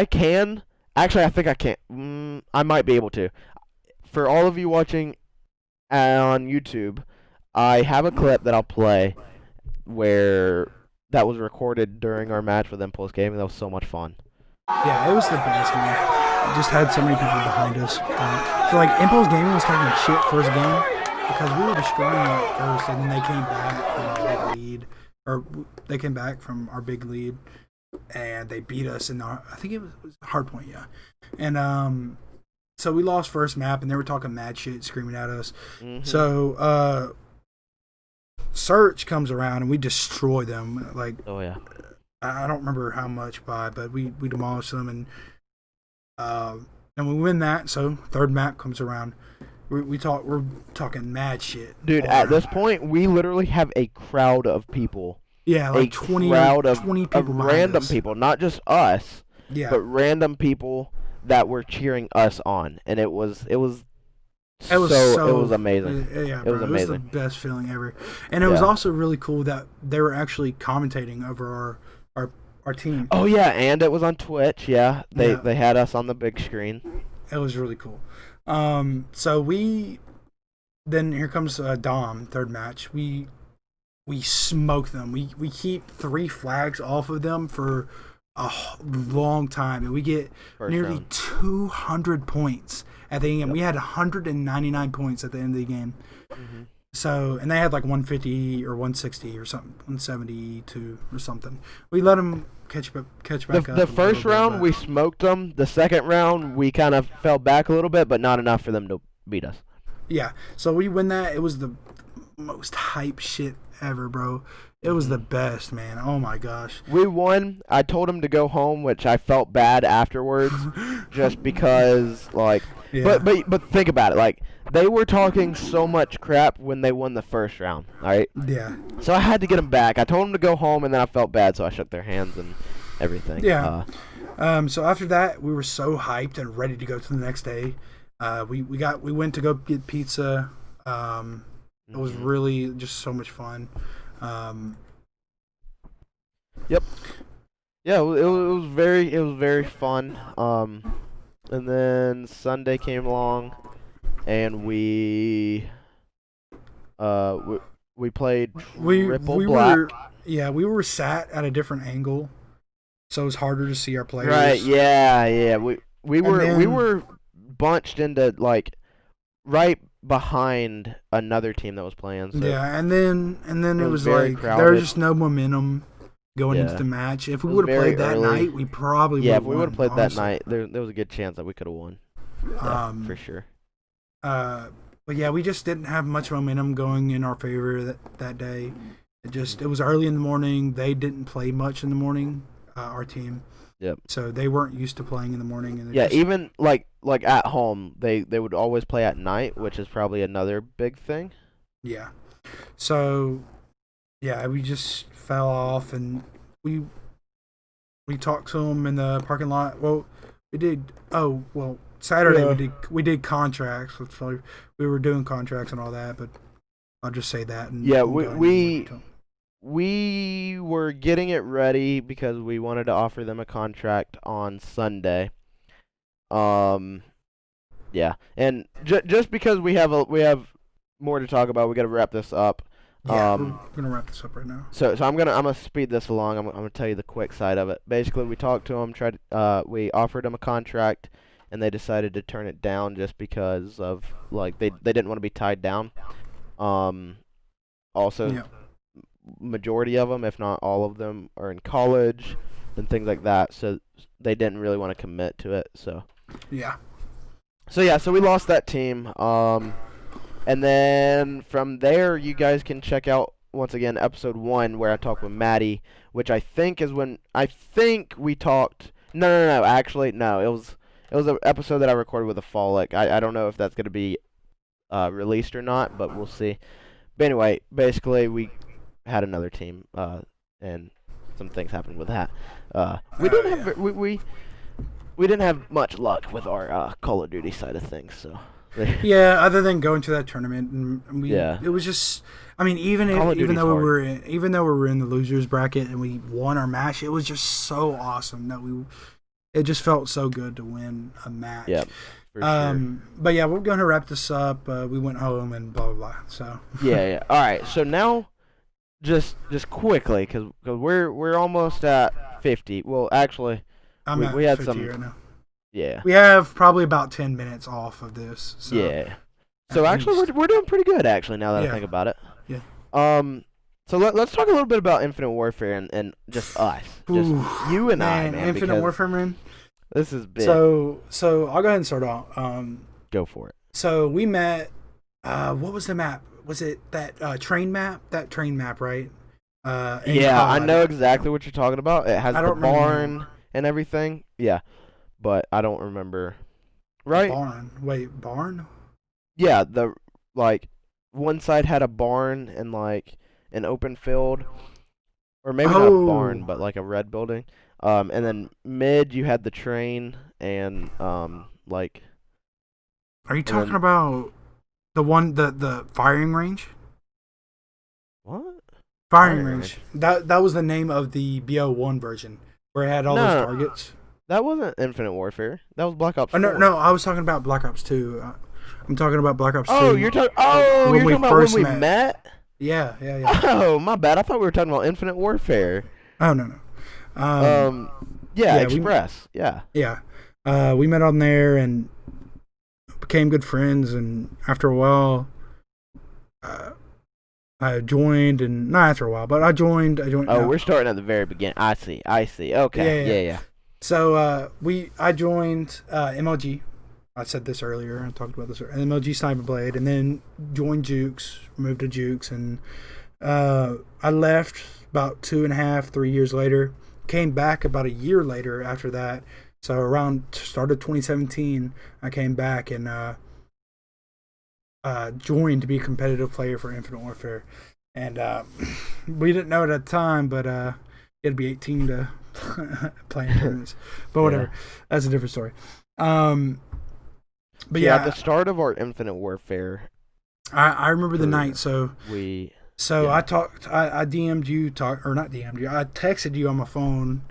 can, actually, I think I can. I might be able to. For all of you watching on YouTube, I have a clip that I'll play where that was recorded during our match with Impulse Gaming. That was so much fun. Yeah, it was the best, man. It just had so many people behind us. So like Impulse Gaming was talking shit first game because we were destroying them at first, and then they came back from our big lead, and they beat us in I think it was Hardpoint, yeah. And so we lost first map, and they were talking mad shit, screaming at us. Mm-hmm. So Search comes around, and we destroy them. Like, oh yeah, I don't remember how much by, but we demolished them, and we win that. So third map comes around. We're talking mad shit, dude. At this point, we literally have a crowd of people. Yeah, like 20 people of random people, not just us. Yeah, but random people that were cheering us on, and it was amazing. Yeah, it was bro, amazing. It was the best feeling ever, and it was also really cool that they were actually commentating over our team. Oh yeah, and it was on Twitch. Yeah, they had us on the big screen. It was really cool. So then here comes Dom, third match. We smoke them. We keep 3 flags off of them for a long time, and we get nearly 200 points at the end. We had 199 points at the end of the game. Mm-hmm. So, and they had like 150 or 160 or something, 172 or something. We let them catch back up. The first round we smoked them. The second round we kind of fell back a little bit, but not enough for them to beat us. Yeah. So we win that. It was the most hype shit ever, bro. It was the best, man. Oh my gosh. We won. I told him to go home, which I felt bad afterwards, just because like. Yeah. But think about it. Like they were talking so much crap when they won the first round. All right. Yeah. So I had to get them back. I told them to go home, and then I felt bad, so I shook their hands and everything. Yeah. So after that, we were so hyped and ready to go to the next day. We went to go get pizza. It was really just so much fun. Yep. Yeah, it was very fun. And then Sunday came along, and we played Triple Black. We were sat at a different angle, so it was harder to see our players. Right. Yeah. We were bunched into like right behind another team that was playing. So yeah, and then it was like crowded. there was just no momentum going into the match. If we would have played that night, we probably would have won. If we would have played honestly. that night, there was a good chance that we could have won. Yeah, for sure. But yeah, we just didn't have much momentum going in our favor that day. It was early in the morning. They didn't play much in the morning. Our team. Yep. So they weren't used to playing in the morning. And even like at home, they would always play at night, which is probably another big thing. Yeah. So, yeah, we just fell off, and we talked to them in the parking lot. Well, we did. Oh, well, Saturday we did contracts. We were doing contracts and all that, but I'll just say that. And we were getting it ready because we wanted to offer them a contract on Sunday. Yeah, and just because we have more to talk about, we got to wrap this up. Yeah, we're gonna wrap this up right now. So I'm gonna speed this along. I'm gonna tell you the quick side of it. Basically, we talked to them, we offered them a contract, and they decided to turn it down just because of like they didn't want to be tied down. Also. Yeah. Majority of them, if not all of them, are in college and things like that, so they didn't really want to commit to it. So we lost that team. And then from there, you guys can check out once again episode 1 where I talked with Maddie, which I think is when we talked. No. Actually, no. It was an episode that I recorded with a Folic. I don't know if that's gonna be released or not, but we'll see. But anyway, basically we had another team, and some things happened with that. We didn't have much luck with our Call of Duty side of things. So yeah, other than going to that tournament, and it was just. I mean, even though we were in the losers bracket and we won our match, it was just so awesome that it just felt so good to win a match. Yeah. Sure. But yeah, we're gonna wrap this up. We went home and blah blah blah. So yeah. All right. So now. Just quickly, because we're almost at 50. Well, actually, we had 50 some. Right now. Yeah. We have probably about 10 minutes off of this. So yeah. So actually, we're doing pretty good. Actually, now that I think about it. Yeah. So let's talk a little bit about Infinite Warfare and just us, just you and I, man. Infinite Warfare, man. This is big. So I'll go ahead and start off. Go for it. So we met. What was the map? Was it that train map? That train map, right? Yeah, I know exactly what you're talking about. It has the barn and everything. Yeah, but I don't remember. Right? Barn. Wait, barn? Yeah, one side had a barn and like an open field, or maybe not a barn, but like a red building. And then mid you had the train and like. Are you talking about? The firing range? What? Firing range. That was the name of the BO1 version, where it had all those targets. That wasn't Infinite Warfare. That was Black Ops 4. No, I was talking about Black Ops 2. I'm talking about Black Ops 2. You're talking about when we met? Yeah. Oh, my bad. I thought we were talking about Infinite Warfare. Oh, no. Yeah, Express. Yeah. We met on there and became good friends, and after a while I joined, and not after a while, but I joined. Oh, we're starting at the very beginning. I see. Okay. Yeah. So I joined MLG. I said this earlier. I talked about this earlier. MLG Sniper Blade, and then joined Jukes. Moved to Jukes, and I left about 2.5, 3 years later. Came back about a year later after that. So around start of 2017, I came back and joined to be a competitive player for Infinite Warfare. And we didn't know it at the time, but it'd be 18 to play in tournaments. But whatever, that's a different story. But yeah, at the start of our Infinite Warfare, I remember the night. So I talked. I DM'd you, or not DM'd you. I texted you on my phone.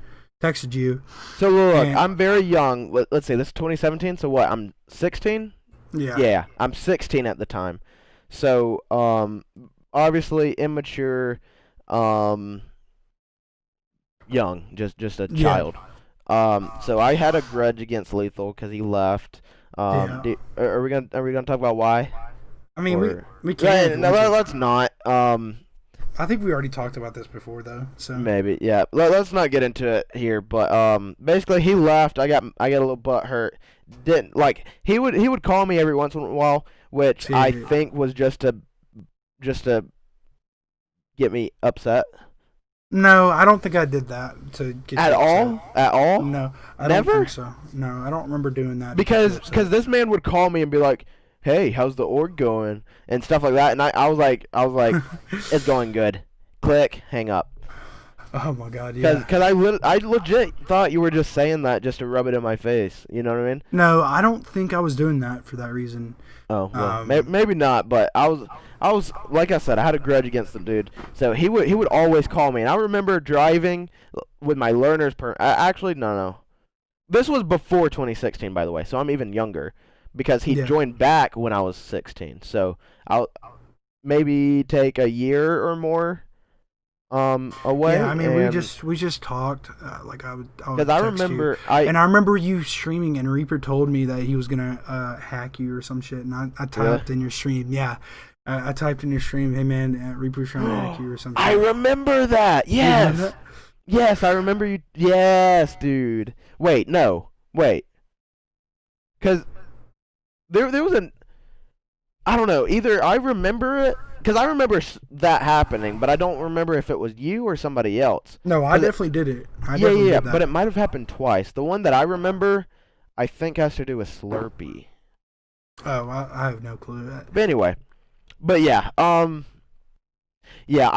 Texted you. So look, I'm very young. Let's say this is 2017. So what? I'm 16. Yeah. Yeah, I'm 16 at the time. So obviously immature, young, just a child. So I had a grudge against Lethal because he left. Are we gonna talk about why? I mean, we can. No, let's not. I think we already talked about this before, though. So maybe, yeah. Let's not get into it here. But basically, he left. I got a little butt hurt. Didn't like he would call me every once in a while, which I think was just to get me upset. No, I don't think I did that to get at you all. upset. At all? No, I Never? don't think so. No, I don't remember doing that. Because this man would call me and be like, "Hey, how's the org going?" and stuff like that, and I was like, "It's going good." Click, hang up. Oh my god, yeah. Because I legit thought you were just saying that just to rub it in my face. You know what I mean? No, I don't think I was doing that for that reason. Oh, well, maybe not. But I was like I said, I had a grudge against the dude. So he would always call me, and I remember driving with my learner's permit. Actually, no. This was before 2016, by the way. So I'm even younger because he joined back when I was 16. So I'll maybe take a year or more. Away. Yeah, I mean, we just talked. Like I would because I remember I remember you streaming, and Reaper told me that he was gonna hack you or some shit, and I typed in your stream. Yeah, I typed in your stream, "Hey man, Reaper's trying to hack you" or something. I remember that. Yes. Remember that? Yes, I remember you. Yes, dude. Wait, no, wait. Because there was I don't know. Either I remember it. Because I remember that happening, but I don't remember if it was you or somebody else. No, I definitely did it. Yeah, but it might have happened twice. The one that I remember, I think has to do with Slurpee. Oh, I have no clue. But anyway, yeah, I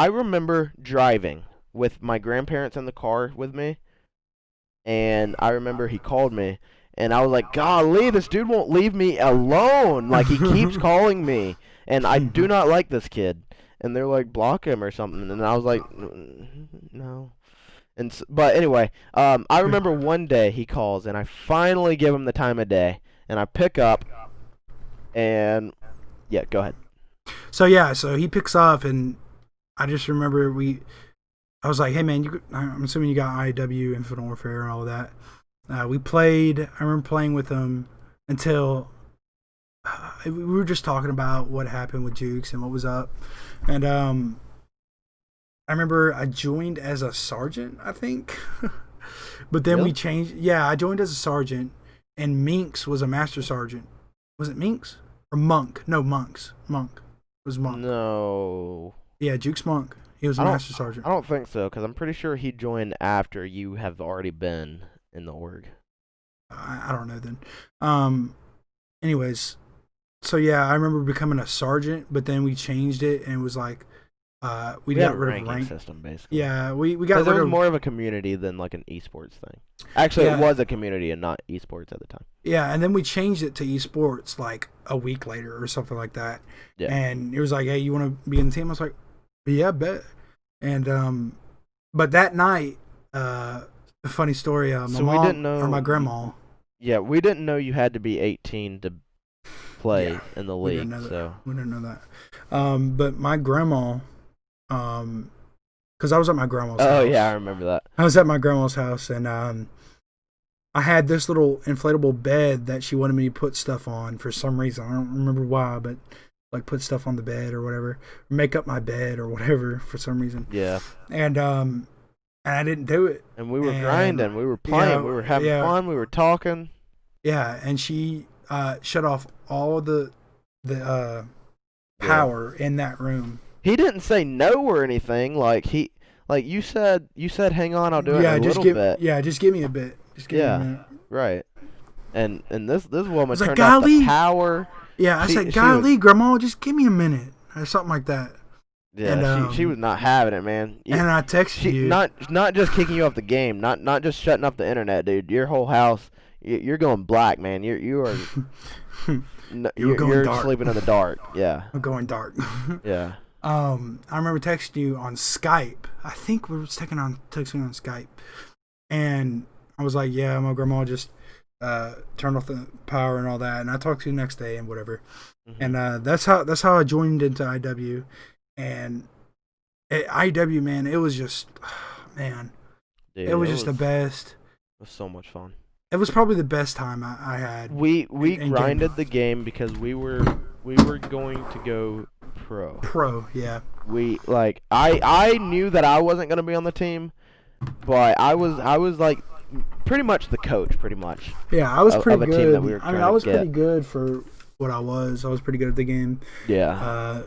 remember driving with my grandparents in the car with me, and I remember he called me, and I was like, golly, this dude won't leave me alone. Like, he keeps calling me. And I do not like this kid. And they're like, block him or something. And I was like, no. But anyway, I remember one day he calls, and I finally give him the time of day. And I pick up, and yeah, go ahead. So he picks up, and I just remember I was like, hey man, I'm assuming you got IW, Infinite Warfare, and all of that. We played. I remember playing with him until. We were just talking about what happened with Jukes and what was up, and I remember I joined as a sergeant, I think, but then we changed. Yeah, I joined as a sergeant, and Minx was a master sergeant. Was it Minx or Monk? No, Monk. It was Monk. No. Yeah, Jukes Monk. He was a master sergeant. I don't think so, because I'm pretty sure he joined after you have already been in the org. I don't know then. Anyways. So yeah, I remember becoming a sergeant, but then we changed it and it was like we got rid of rank system basically. Yeah, we got rid of. It was more of a community than like an esports thing. Actually, it was a community and not esports at the time. Yeah, and then we changed it to esports like a week later or something like that. Yeah. And it was like, hey, you want to be in the team? I was like, yeah, bet. And but that night, a funny story. My mom didn't know, or my grandma. Yeah, we didn't know you had to be 18 to play in the league. We didn't know that. But my grandma, because I was at my grandma's house. Oh yeah, I remember that. I was at my grandma's house, and I had this little inflatable bed that she wanted me to put stuff on for some reason. I don't remember why, but like put stuff on the bed or whatever, make up my bed or whatever for some reason. Yeah. And I didn't do it. And we were grinding, we were playing, we were having fun, we were talking. Yeah, and she shut off all the power in that room. he didn't say no or anything. Like you said, hang on, I'll do it in a just little bit. just give me a bit. Just give me a minute. Right. And this woman like, turned out the golly. power. Yeah, I said, she golly, Grandma, just give me a minute or something like that. Yeah, she was not having it, man. And I texted you. Not just kicking you off the game, not just shutting off the internet, dude. Your whole house, you're going black, man. You're dark. sleeping in the dark. Yeah. I'm going dark. Yeah. I remember texting you on Skype. I think we were texting on Skype, and I was like, "Yeah, my grandma just turned off the power and all that." And I talked to you the next day and whatever. Mm-hmm. And that's how I joined into IW. And at IW, man, it was just, man, dude, it was just the best. It was so much fun. It was probably the best time I had. We grinded the game because we were going to go pro. Pro, yeah. I knew that I wasn't gonna be on the team, but I was like pretty much the coach, pretty much. Yeah, I was pretty of a good. Team that we were I was pretty good for what I was. I was pretty good at the game. Yeah.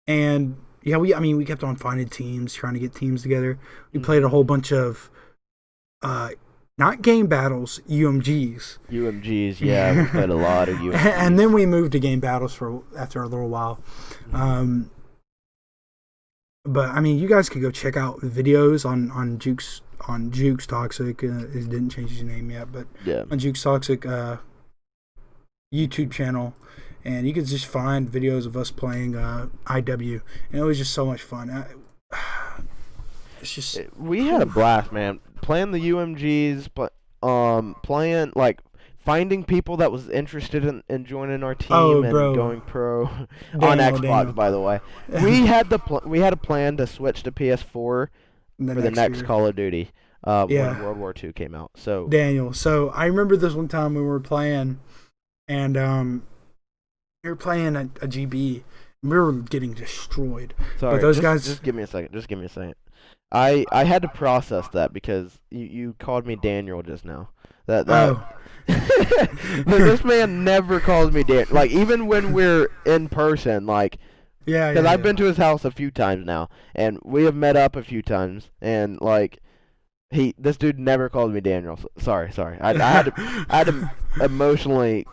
And yeah, we kept on finding teams, trying to get teams together. We played a whole bunch of not game battles, UMGs. UMGs, yeah, we played a lot of UMGs. And then we moved to game battles after a little while. But I mean, you guys could go check out videos on Juke's Toxic. It didn't change his name yet, but on Juke's Toxic YouTube channel. And you could just find videos of us playing IW, and it was just so much fun. It's just we had a blast, man. Playing the UMGs, playing finding people that was interested in joining our team and going pro on Xbox. By the way, we had a plan to switch to PS4 for the next Call of Duty when World War II came out. So Daniel, so I remember this one time we were playing, and we were playing a GB, and we were getting destroyed. Sorry, but those guys. Just give me a second. I had to process that because you called me Daniel just now. This man never calls me Daniel. Like, even when we're in person, like. Yeah. Because I've been to his house a few times now, and we have met up a few times, and like. This dude never called me Daniel. Sorry. I had to emotionally.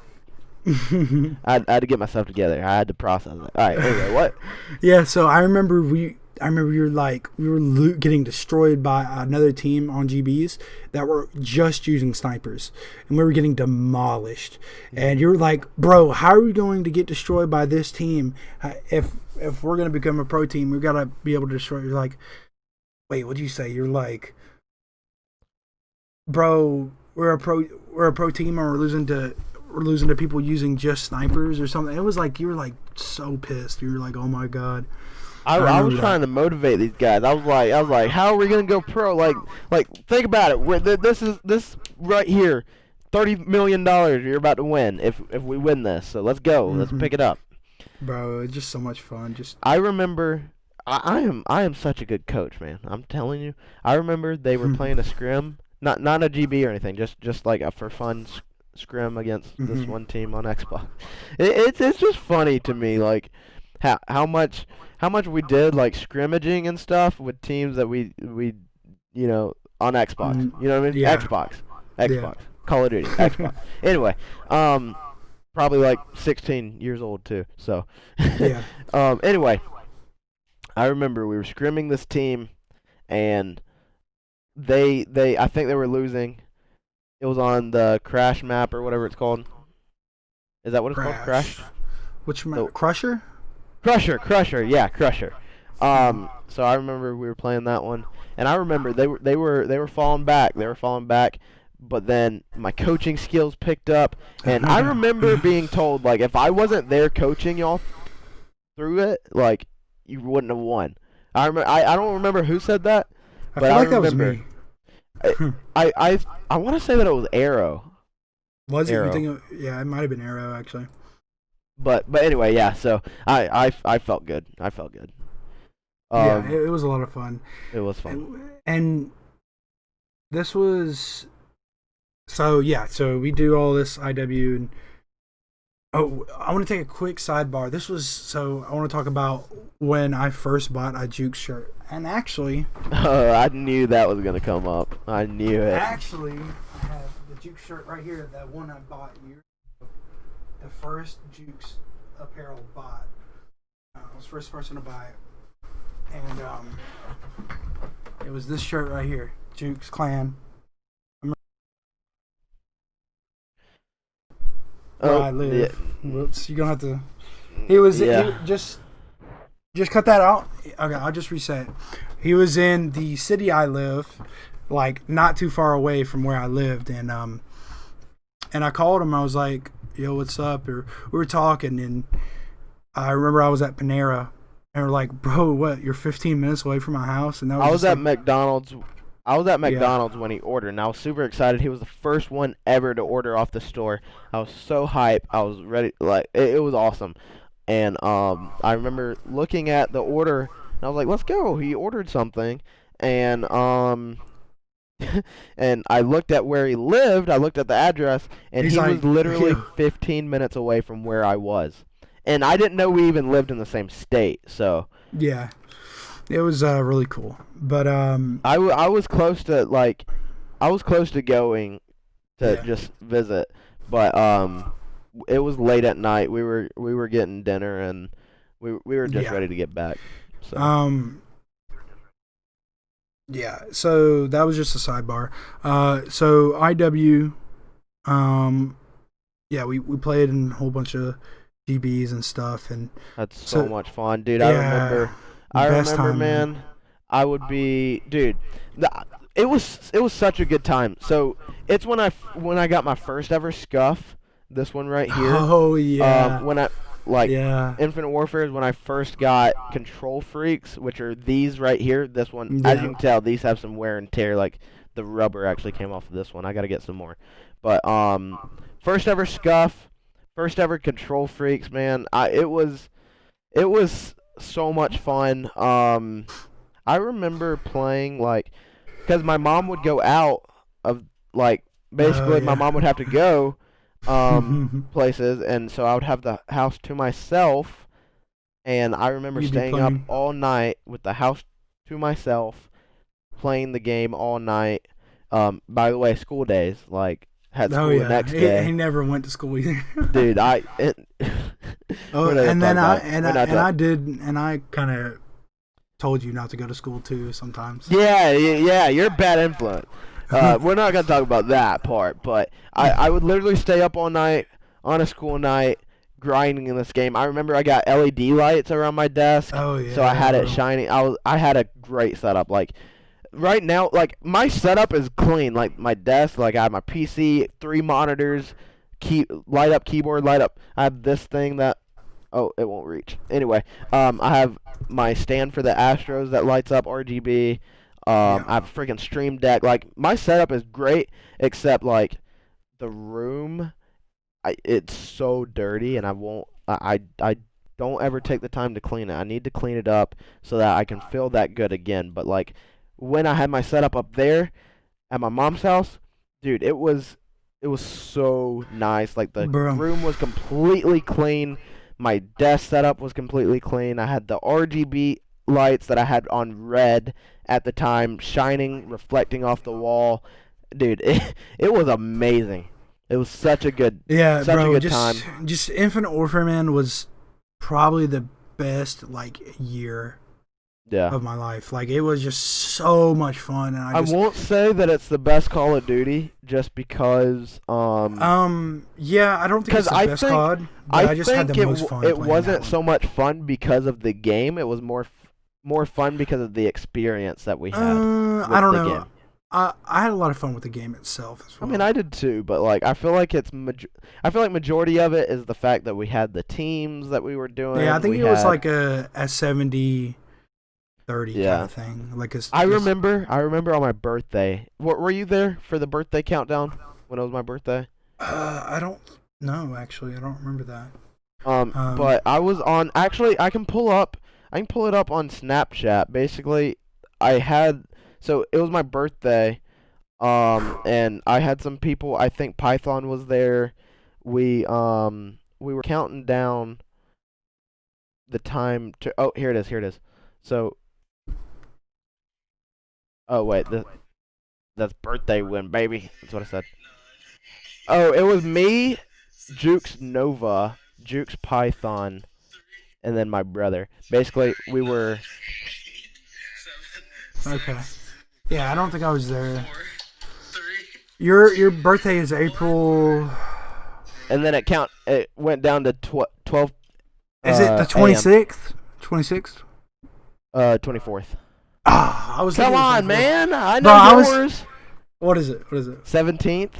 I had to get myself together. I had to process it. All right. Anyway, what? Yeah. So I remember we were getting destroyed by another team on GBs that were just using snipers, and we were getting demolished. And you were like, "Bro, how are we going to get destroyed by this team? If we're gonna become a pro team, we've got to be able to destroy." You're like, "Wait, what did you say?" You're like, "Bro, we're a pro team, and we're losing to people using just snipers or something." It was like you were like so pissed. You were like, "Oh my god." I was trying to motivate these guys. I was like, how are we gonna go pro? Like think about it. This right here, $30 million you're about to win if we win this. So let's go. Mm-hmm. Let's pick it up. Bro, it's just so much fun. I remember. I am such a good coach, man. I'm telling you. I remember they were playing a scrim, not a GB or anything, just like a for fun scrim against this one team on Xbox. It's just funny to me, like how much we did like scrimmaging and stuff with teams that we on Xbox. You know what I mean? Yeah. Xbox, Yeah. Call of Duty, Xbox. Anyway, probably like 16 years old too. So yeah. Anyway, I remember we were scrimming this team, and they I think they were losing. It was on the Crash map or whatever it's called. Is that what it's called? Crash? Which map? Crusher? Crusher, yeah, Crusher. So I remember we were playing that one, and I remember they were falling back. But then my coaching skills picked up, and I remember being told, like, if I wasn't there coaching y'all through it, like, you wouldn't have won. I don't remember who said that, but I feel like remember. That was me. I want to say that it was Arrow. Was it? Arrow. Yeah, it might have been Arrow actually. But anyway, yeah. So I felt good. Yeah, it was a lot of fun. It was fun. And this was so we do all this IW, and Oh, I want to take a quick sidebar. I want to talk about when I first bought a Juke shirt. And actually, Oh, I knew that was gonna come up. I knew it. I have the Juke shirt right here, that one I bought years ago. The first Juke's apparel bought. I was the first person to buy it. And it was this shirt right here, Juke's Clan. Where I live. Yeah. Whoops, you're gonna have to. Just cut that out. Okay, I'll just reset. He was in the city I live, like not too far away from where I lived, and I called him. I was like, "Yo, what's up?" Or we were talking, and I remember I was at Panera, and we're like, "Bro, what? You're 15 minutes away from my house?" And that was I was just at McDonald's. I was at McDonald's when he ordered, and I was super excited. He was the first one ever to order off the store. I was so hyped. I was ready. Like it was awesome. And I remember looking at the order, and I was like, "Let's go." He ordered something, and and I looked at where he lived. I looked at the address, and He's he like, was literally "Yeah." 15 minutes away from where I was. And I didn't know we even lived in the same state. So Yeah, it was really cool. But I was close to going to Yeah. just visit, but it was late at night. We were getting dinner, and we were just Yeah. ready to get back. So Yeah, so that was just a sidebar. So IW, yeah, we played in a whole bunch of GBs and stuff, and that's so so much fun, dude. yeah, I best remember, time, man. man. I would be, dude. It was such a good time. So it's when I got my first ever scuff. This one right here. Oh yeah, When I like yeah, Infinite Warfare is when I first got Control Freaks, which are these right here. This one, as you yeah. can tell, these have some wear and tear. Like the rubber actually came off of this one. I gotta get some more. But first ever scuff, first ever Control Freaks, man. It was so much fun. I remember playing like, because my mom would go out of like Oh basically my mom would have to go yeah. places, and so I would have the house to myself, and I remember You'd be staying up playing. all night with the house to myself, playing the game all night. By the way, school days, like had Oh school the yeah, next he day. never went to school either. Dude, Oh, we're not gonna and talk then about it. We're not talk- I did, and I kind of told you not to go to school too sometimes. Yeah, you're a bad influence. We're not gonna talk about that part, but I would literally stay up all night on a school night grinding in this game. I remember I got LED lights around my desk, Oh yeah, so I had it bro. shining. I had a great setup. Like right now, like my setup is clean. Like my desk, like I have my PC, 3 monitors, light up keyboard, light up. I have this thing that it won't reach. Anyway, I have my stand for the Astros that lights up RGB. Yeah. I have a freaking Stream Deck. Like my setup is great, except like the room, it's so dirty, and I don't ever take the time to clean it. I need to clean it up so that I can feel that good again. But like when I had my setup up there at my mom's house, dude, it was so nice. Like the Bro. room was completely clean. My desk setup was completely clean. I had the RGB lights that I had on red at the time, shining, reflecting off the wall. Dude, it was amazing. It was Yeah, such a bro. good time. Just Infinite Warfare, man, was probably the best like year Yeah. of my life. Like it was just so much fun, and I won't say that it's the best Call of Duty just because yeah, I don't think it's the I best think COD, but I just had think the most fun. it playing wasn't that so much fun because of the game. It was more fun because of the experience that we one. had with I don't the know. game. I had a lot of fun with the game itself as I well. mean, I did too, but like I feel like I feel like majority of it is the fact that we had the teams that we were doing. Yeah, I think we it was had- like a 70-30 Yeah. kind of thing. Like I remember on my birthday. Were you there for the birthday countdown when it was my birthday? I don't know actually. I don't remember that. But I was on. Actually, I can pull it up on Snapchat. Basically, so it was my birthday. And I had some people. I think Python was there. We we were counting down the time to. Oh, here it is. Here it is. So. Oh wait, that's birthday win, baby. That's what I said. Oh, it was me, Jukes Nova, Jukes Python, and then my brother. Basically, we were. Okay. Yeah, I don't think I was there. Your birthday is April. And then it went down to 12. Is it the 26th? 26th? 24th. Ah, I was. Come on, man! I Bro, know yours. What is it? What is it? 17th.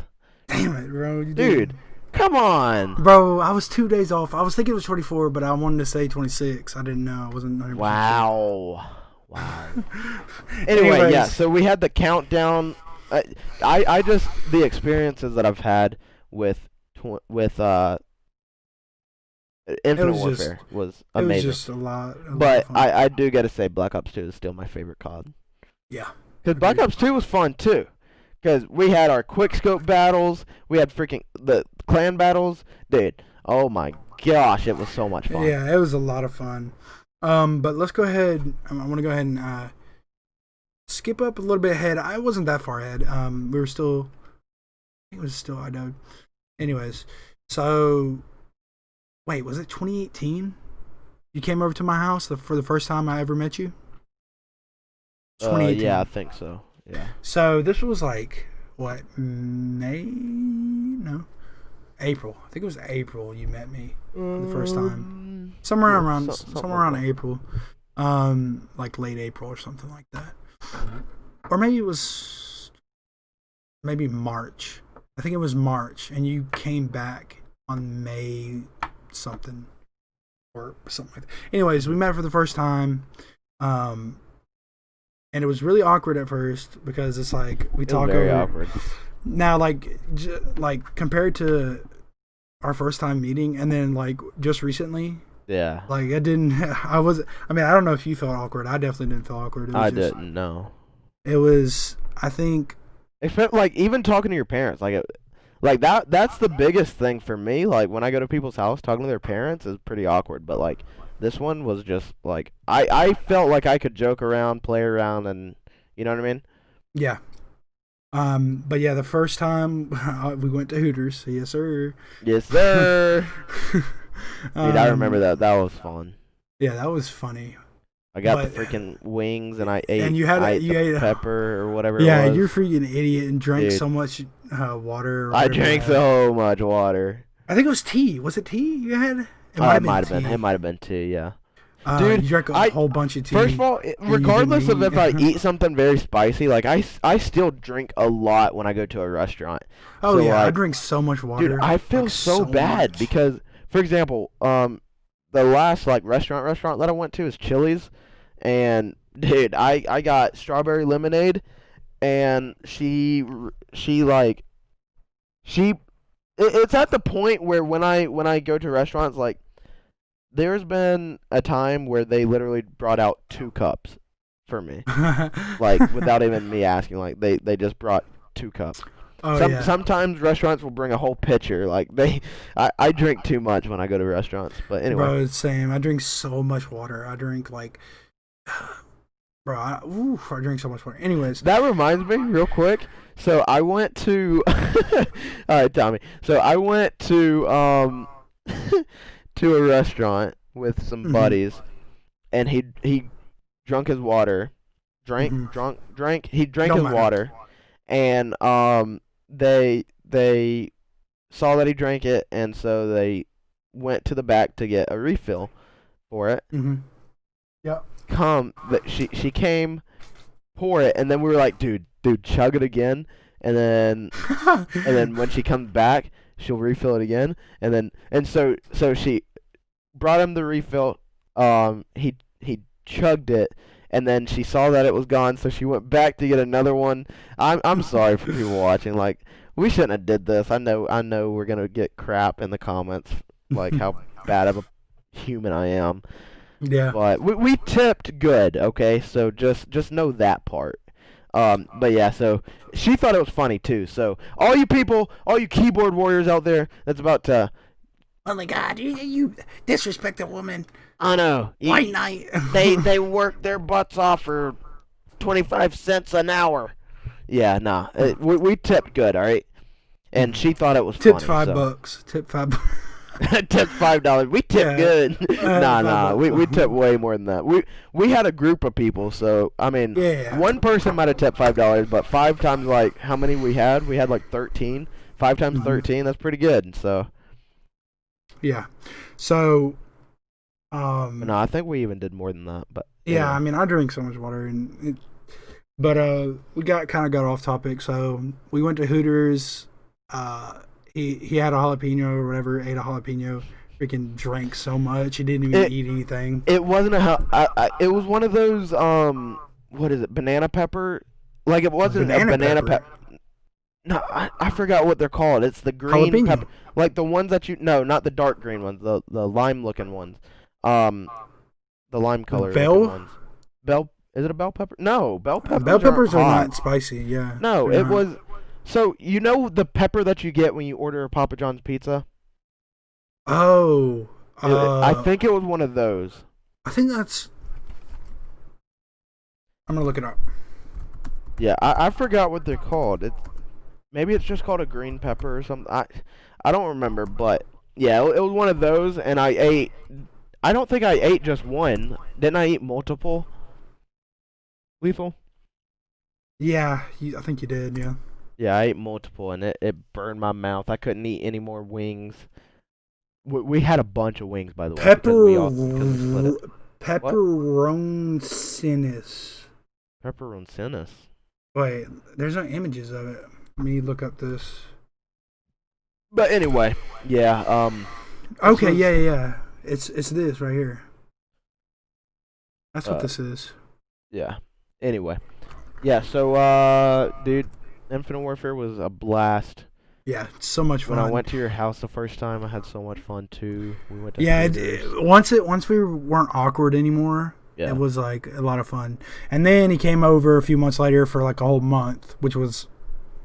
Damn it, bro! Dude, come on. Bro, I was 2 days off. I was thinking it was 24, but I wanted to say 26. I didn't know. I wasn't 100% Wow. Wow. Anyways. Anyway, yeah. So we had the countdown. I just the experiences that I've had with Infinite Warfare was amazing. It was just a lot. But I do gotta say, Black Ops 2 is still my favorite COD. Yeah. Because Black Ops 2 was fun too. Because we had our quickscope battles, we had freaking the clan battles, dude. Oh my gosh, it was so much fun. Yeah, it was a lot of fun. But let's go ahead. I want to go ahead and skip up a little bit ahead. I wasn't that far ahead. We were still. I think it was still I know. Anyways, so wait, was it 2018? You came over to my house for the first time I ever met you. 2018. Yeah, I think so. Yeah. So this was like what, May? No, April. I think it was April. You met me for the first time. Somewhere around April, like late April or something like that, or maybe it was March. I think it was March, and you came back on May something or something like that. Anyways, we met for the first time, and it was really awkward at first because it's like we talk very over. Awkward. Now, like compared to our first time meeting, and then like just recently. Yeah. Like I didn't. I don't know if you felt awkward. I definitely didn't feel awkward. It was Didn't. No. It was. I think. Except like even talking to your parents, like that. That's the biggest thing for me. Like when I go to people's house, talking to their parents is pretty awkward. But like this one was just like I felt like I could joke around, play around, and you know what I mean. Yeah. But yeah, the first time we went to Hooters. Yes, sir. Yes, sir. Dude, I remember that. That was fun. Yeah, that was funny. I got the freaking wings, and I ate. And you ate pepper or whatever. Yeah, it was. you're freaking idiot and drank Dude. so much water. I drank so much water. I think it was tea. Was it tea you had? It might have been. It might have been tea. Yeah. Dude, you drank a whole bunch of tea. First of all, regardless of if I eat something very spicy, like I still drink a lot when I go to a restaurant. Oh so, yeah, like, I drink so much water. Dude, I feel like, so bad much. because, for example, the last like restaurant that I went to is Chili's, and dude, I got strawberry lemonade, and it's at the point where when I go to restaurants, like there's been a time where they literally brought out 2 cups for me, like without even me asking. Like they just brought 2 cups. Oh, Sometimes restaurants will bring a whole pitcher. Like I drink too much when I go to restaurants. But anyway, bro, it's same. I drink so much water. I drink like, bro, I drink so much water. Anyways, that reminds me, real quick. So I went to, all right, Tommy. So I went to to a restaurant with some buddies, and he drank his water, drank he drank his water, and they saw that he drank it, and so they went to the back to get a refill for it. Yep. She came, pour it, and then we were like, dude, chug it again, and then when she comes back, she'll refill it again, and so she brought him the refill. He chugged it, and then she saw that it was gone, so she went back to get another one. I'm sorry for people watching. Like, we shouldn't have did this. I know we're gonna get crap in the comments, like how bad of a human I am. Yeah. But we tipped good, okay? So just know that part. But yeah, so she thought it was funny too. So all you people, all you keyboard warriors out there that's about to Oh my God, you disrespect a woman. I know. White knight. They work their butts off for 25 cents an hour. Yeah, nah. We tipped good, all right? And she thought it was Tipped funny. $5. Tipped $5. Tipped $5. We tipped good. Nah. We tipped way more than that. We had a group of people, so I mean, one person might have tipped $5, but 5 times like how many we had? We had like 13. 5 times 13. That's pretty good. So. Yeah. So. No, I think we even did more than that, but. Yeah, I mean, I drink so much water, but we got off topic. So we went to Hooters. He had a jalapeno or whatever, ate a jalapeno. Freaking drank so much, he didn't even eat anything. It wasn't it was one of those what is it, banana pepper? Like it wasn't a banana pepper. No, I forgot what they're called. It's the green pepper, like the ones that not the dark green ones, the lime looking ones. The lime color ones. Is it a bell pepper? No, bell peppers. Bell peppers are not spicy. Yeah. No, it was. So you know the pepper that you get when you order a Papa John's pizza? Oh. I think it was one of those. I think that's. I'm gonna look it up. Yeah, I forgot what they're called. Maybe it's just called a green pepper or something. I don't remember, but yeah, it was one of those, and I ate. I don't think I ate just one. Didn't I eat multiple? Lethal? Yeah, I think you did, yeah. Yeah, I ate multiple, and it burned my mouth. I couldn't eat any more wings. We had a bunch of wings, by the way. Pepperoncinis. Pepperoncinis? Wait, there's no images of it. Let me look up this. But anyway, yeah. Okay, yeah. It's this right here. That's what this is. Yeah. Anyway. Yeah, so, dude, Infinite Warfare was a blast. Yeah, so much fun. When I went to your house the first time, I had so much fun, too. We went to once we weren't awkward anymore, it was, like, a lot of fun. And then he came over a few months later for, like, a whole month, which was,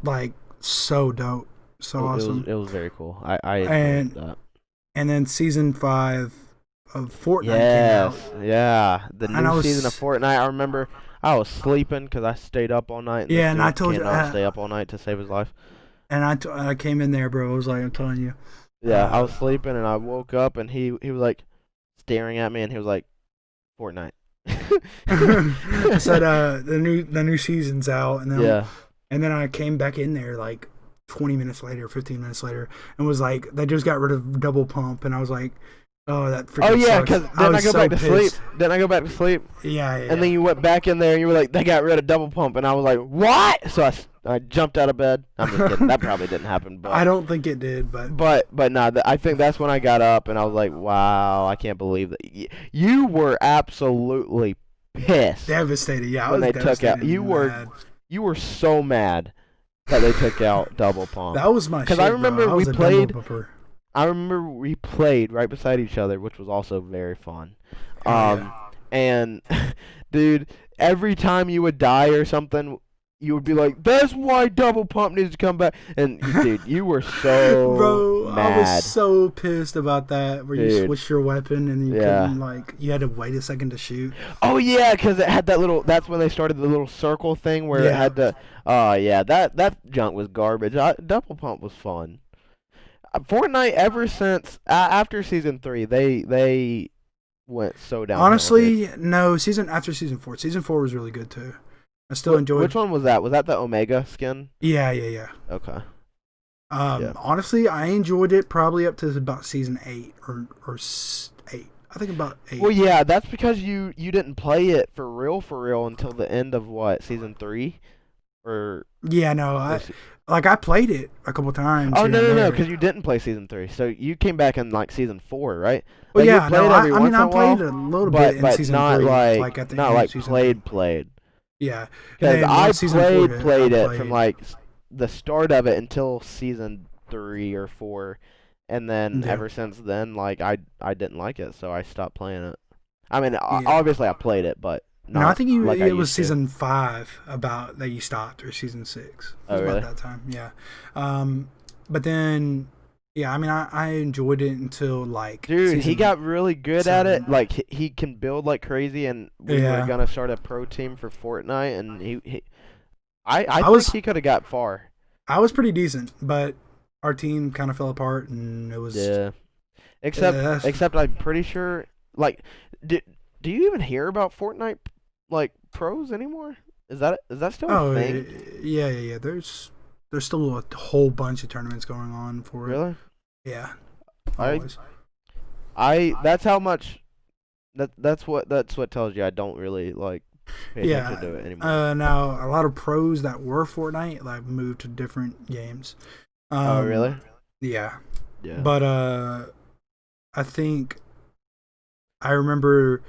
like, so dope. So awesome. It was very cool. I enjoyed that. And then Season 5 of Fortnite came out. Yeah. The new season of Fortnite. I remember I was sleeping because I stayed up all night. And I told you I stay up all night to save his life. And I came in there, bro. I was like, I'm telling you. Yeah, I was sleeping and I woke up and he was like staring at me and he was like, Fortnite. I said the new season's out and then I came back in there like 20 minutes later, 15 minutes later, and was like, they just got rid of double pump, and I was like, oh, that freaking sucks. Because then I go back to sleep. Then I go back to sleep. Yeah. And then you went back in there and you were like, they got rid of double pump, and I was like, what? So I jumped out of bed. I'm just kidding. That probably didn't happen. But I don't think it did, but no, I think that's when I got up and I was like, wow, I can't believe that. You were absolutely pissed. Devastated. Yeah, when they took out. You were so mad that they took out double pump. That was my shit, because I remember we played. I remember we played right beside each other, which was also very fun. And dude, every time you would die or something, you would be like, "That's why double pump needs to come back." And dude, you were so mad. I was so pissed about that. Where you switched your weapon and you couldn't you had to wait a second to shoot. Oh yeah, because it had that little. That's when they started the little circle thing where it had to. Oh yeah, that junk was garbage. Double pump was fun. Fortnite ever since after season 3, they went so down. Honestly, no. After season 4, season 4 was really good too. I still enjoyed. Which one was that? Was that the Omega skin? Yeah. Okay. Honestly, I enjoyed it probably up to about season 8 or 8. I think about 8. Well, yeah, that's because you didn't play it for real until the end of season 3, or I played it a couple times. Oh no, because you didn't play season 3, so you came back in like season 4, right? Well, like, I played a little bit in season 3, but at the not end like of season played. Yeah, because I played it from like the start of it until season 3 or 4, and then ever since then, like I didn't like it, so I stopped playing it. I mean, obviously I played it, but not. No, I think it was season 5 about that you stopped, or season 6. It was about that time, yeah. But then Yeah, I mean, I enjoyed it until like Dude, he season got really good at it. 7. Like he can build like crazy, and we were Yeah, gonna start a pro team for Fortnite, and I I think was he could have got far. I was pretty decent, but our team kind of fell apart, and it was Yeah. Except uh, except I'm pretty sure like do do you even hear about Fortnite like pros anymore? Is that still a oh thing? yeah. There's still a whole bunch of tournaments going on for it. Really? Yeah, I always. I that's how much that's what tells you I don't really like pay attention Yeah. to it anymore. Now a lot of pros that were Fortnite like moved to different games. Oh, really? Yeah, Yeah. but I think I remember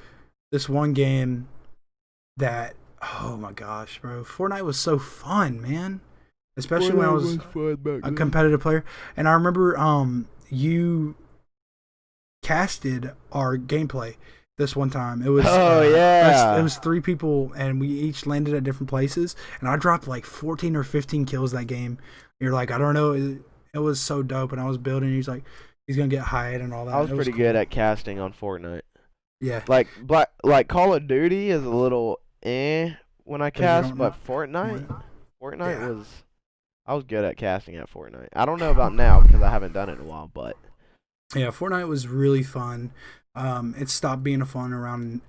this one game that, oh my gosh, bro, Fortnite was so fun, man. Especially when I Fortnite was was fun back a then. competitive player, and I remember you casted our gameplay this one time. It was Oh it yeah. was 3 people, and we each landed at different places, and I dropped like 14 or 15 kills that game. You're like, I don't know, it was so dope, and I was building. He's gonna get hired and all that. I was It was pretty cool. good at casting on Fortnite. Yeah, Like Call of Duty is a little when I 'cause you cast, don't know. but Fortnite Yeah. was I was good at casting at Fortnite. I don't know about now because I haven't done it in a while, but Yeah, Fortnite was really fun. It stopped being fun around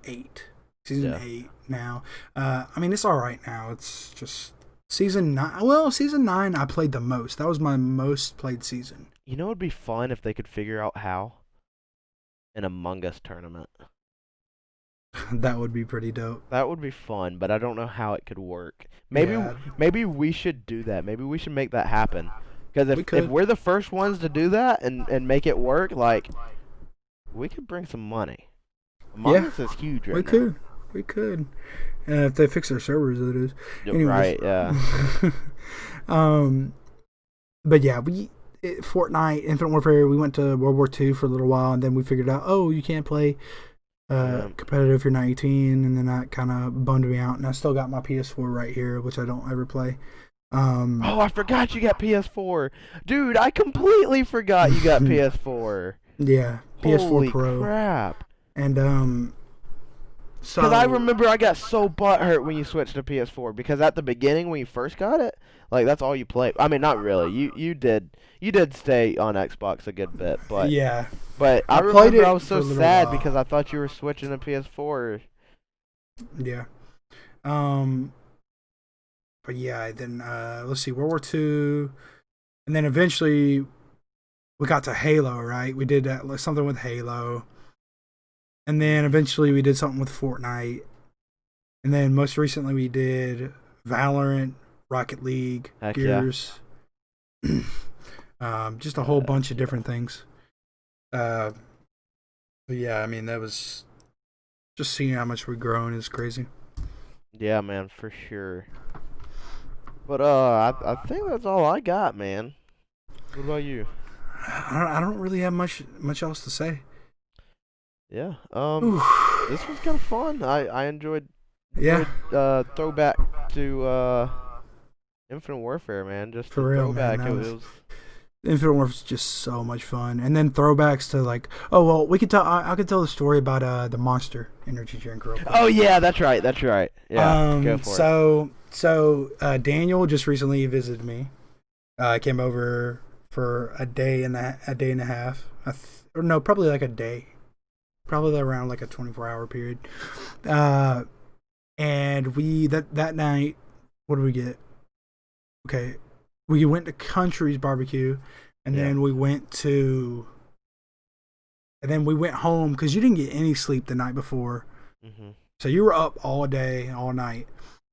season yeah. 8 now. I mean, it's all right now. It's just season 9. Well, season 9 I played the most. That was my most played season. You know, it'd be fun if they could figure out how an Among Us tournament. That would be pretty dope. That would be fun, but I don't know how it could work. Yeah, Maybe we should do that. Maybe we should make that happen. Because we if could. we're the first ones to do that and make it work, like we could bring some money. Among Yeah, Us is huge right we now. could. We could. If they fix their servers, that is. Yeah, Anyways. right? Yeah. um, but yeah, Fortnite, Infinite Warfare. We went to World War II for a little while, and then we figured out, oh, you can't play Yeah. competitive if you're not 18, and then that kind of bummed me out. And I still got my PS4 right here, which I don't ever play. Oh, I forgot you got PS4, dude. I completely forgot you got PS4. Yeah, PS4 Holy Pro, crap! and so Because I remember I got so butthurt when you switched to PS4 because at the beginning when you first got it, like that's all you played. I mean, not really. You did stay on Xbox a good bit, but yeah, I I played remember it I was for so a little sad while. because I thought you were switching to PS4. Yeah, but yeah, then let's see, World War II, and then eventually we got to Halo. Right, we did something with Halo, and then eventually we did something with Fortnite, and then most recently we did Valorant, Rocket League, Heck yeah. Gears, just a whole bunch of different things. But yeah, I mean, that was just seeing how much we've grown is crazy. Yeah, man, for sure. But I think that's all I got, man. What about you? I don't really have much else to say. Yeah. Oof. This was kind of fun. I enjoyed Yeah, throwback to Infinite Warfare, man. Just for the real, man. throwback. That It was was Infinite Warfare is just so much fun, and then throwbacks to like, oh well, we could tell. I could tell the story about the Monster energy drink real quick. Oh yeah, that's right. That's right. Yeah, go for it. So Daniel just recently visited me. Came over for a day and a half. Or no, probably like a day. Probably around like a 24-hour period. And we that night, what did we get? Okay, we went to Country's barbecue, and Yeah. then we went home because you didn't get any sleep the night before. Mhm. So you were up all day, all night,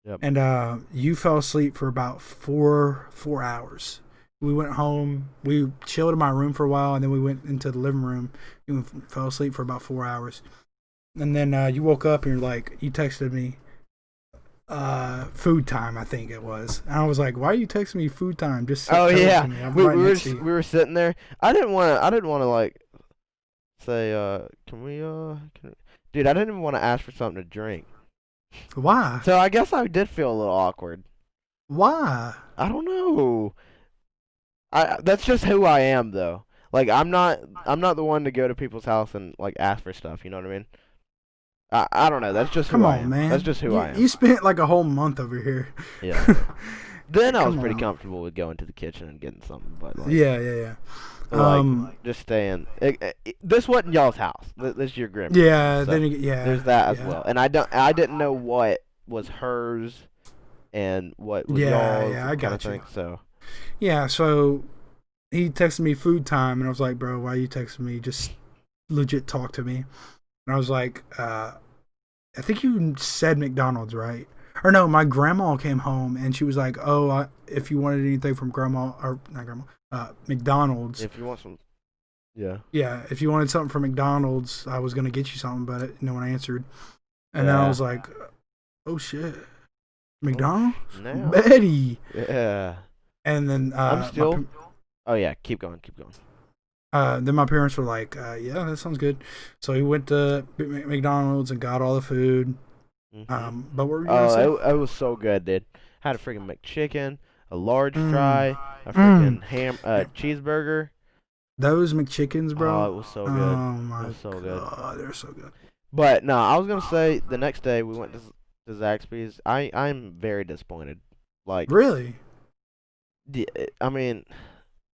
Yep. and you fell asleep for about four hours. We went home. We chilled in my room for a while, and then we went into the living room. You fell asleep for about 4 hours, and then you woke up and you texted me, food time. I think it was. And I was like, "Why are you texting me food time? Just Oh tell it yeah, to me. I'm we right were next to you." we were sitting there. I didn't want to like say can we dude, I didn't even want to ask for something to drink. Why? So I guess I did feel a little awkward. Why? I don't know. That's just who I am though. Like I'm not the one to go to people's house and like ask for stuff. You know what I mean? I don't know. That's just Come who I on, am. man. That's just who I am. You spent like a whole month over here. Yeah. Then I was Come pretty on. comfortable with going to the kitchen and getting something, but like, Yeah. just staying. This wasn't y'all's house. This is your grandma's. Yeah. So Then yeah. there's that as yeah. well. And I didn't know what was hers and what was y'all's Yeah. I kind of got you. thing. So Yeah. So he texted me food time, and I was like, bro, why are you texting me? Just legit talk to me. And I was like, I think you said McDonald's, right? Or no, my grandma came home and she was like, "Oh, if you wanted anything from grandma or not grandma, McDonald's, if you want some, yeah. yeah, if you wanted something from McDonald's, I was gonna get you something, but no one answered." And then I Yeah. was like, "Oh shit, McDonald's, Now. Betty." Yeah. And then I'm still. Oh yeah. Keep going. then my parents were like, "Yeah, that sounds good." So we went to McDonald's and got all the food. Mm-hmm. But what were you gonna say? It was so good, dude. Had a freaking McChicken, a large fry, a freaking cheeseburger. Those McChickens, bro. Oh, it was so good. Oh my It was so good. god, they're so good. But no, I was gonna say the next day we went to Zaxby's. I'm very disappointed. Like, Really? I mean,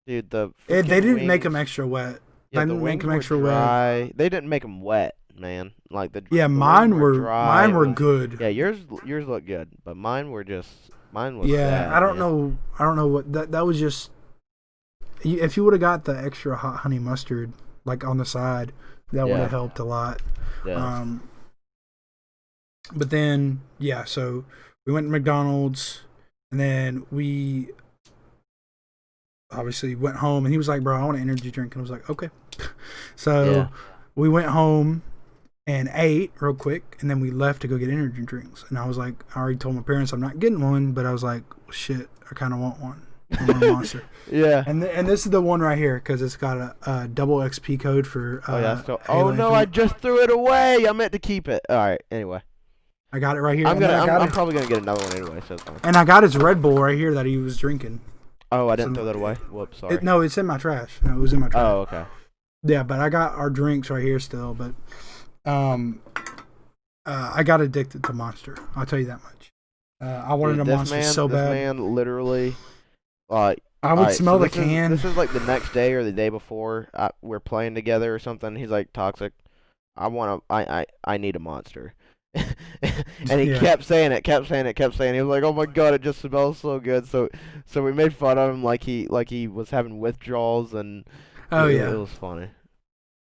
dude, the They didn't wings, make them extra wet. Yeah, They the didn't make wings them were extra dry. wet. They didn't make them wet, man. Like the Yeah, the wings mine were dry. mine were It was- good. Yeah, yours looked good, but mine was Yeah, bad, I don't man. know. I don't know what that was. Just if you would have got the extra hot honey mustard like on the side, that would Yeah. have helped a lot. Yeah. But then yeah, so we went to McDonald's, and then we obviously went home, and he was like, "Bro, I want an energy drink," and I was like, "Okay." So Yeah. we went home and ate real quick, and then we left to go get energy drinks. And I was like, I already told my parents I'm not getting one, but I was like, shit, I kind of want one. I want a Monster. Yeah. And this is the one right here because it's got a double XP code for. Oh yeah. So, Halo oh no, I Infinite. just threw it away. I meant to keep it. All right. Anyway, I got it right here. I'm and then I got I'm it- probably gonna get another one anyway. So it's fine. And I got his Red Bull right here that he was drinking. Oh, I didn't So- throw that away. Whoops. Sorry. No, it's in my trash. No, it was in my trash. Oh, okay. Yeah, but I got our drinks right here still. But I got addicted to Monster. I'll tell you that much. I wanted Dude, a Monster so this bad. man literally, like, I would alright, smell so the can. This is like the next day or the day before we're playing together or something. He's like, Toxic, I need a Monster. And he Yeah. kept saying it. He was like, oh my god, it just smells so good. So we made fun of him like he was having withdrawals, and Oh it, yeah. it was funny.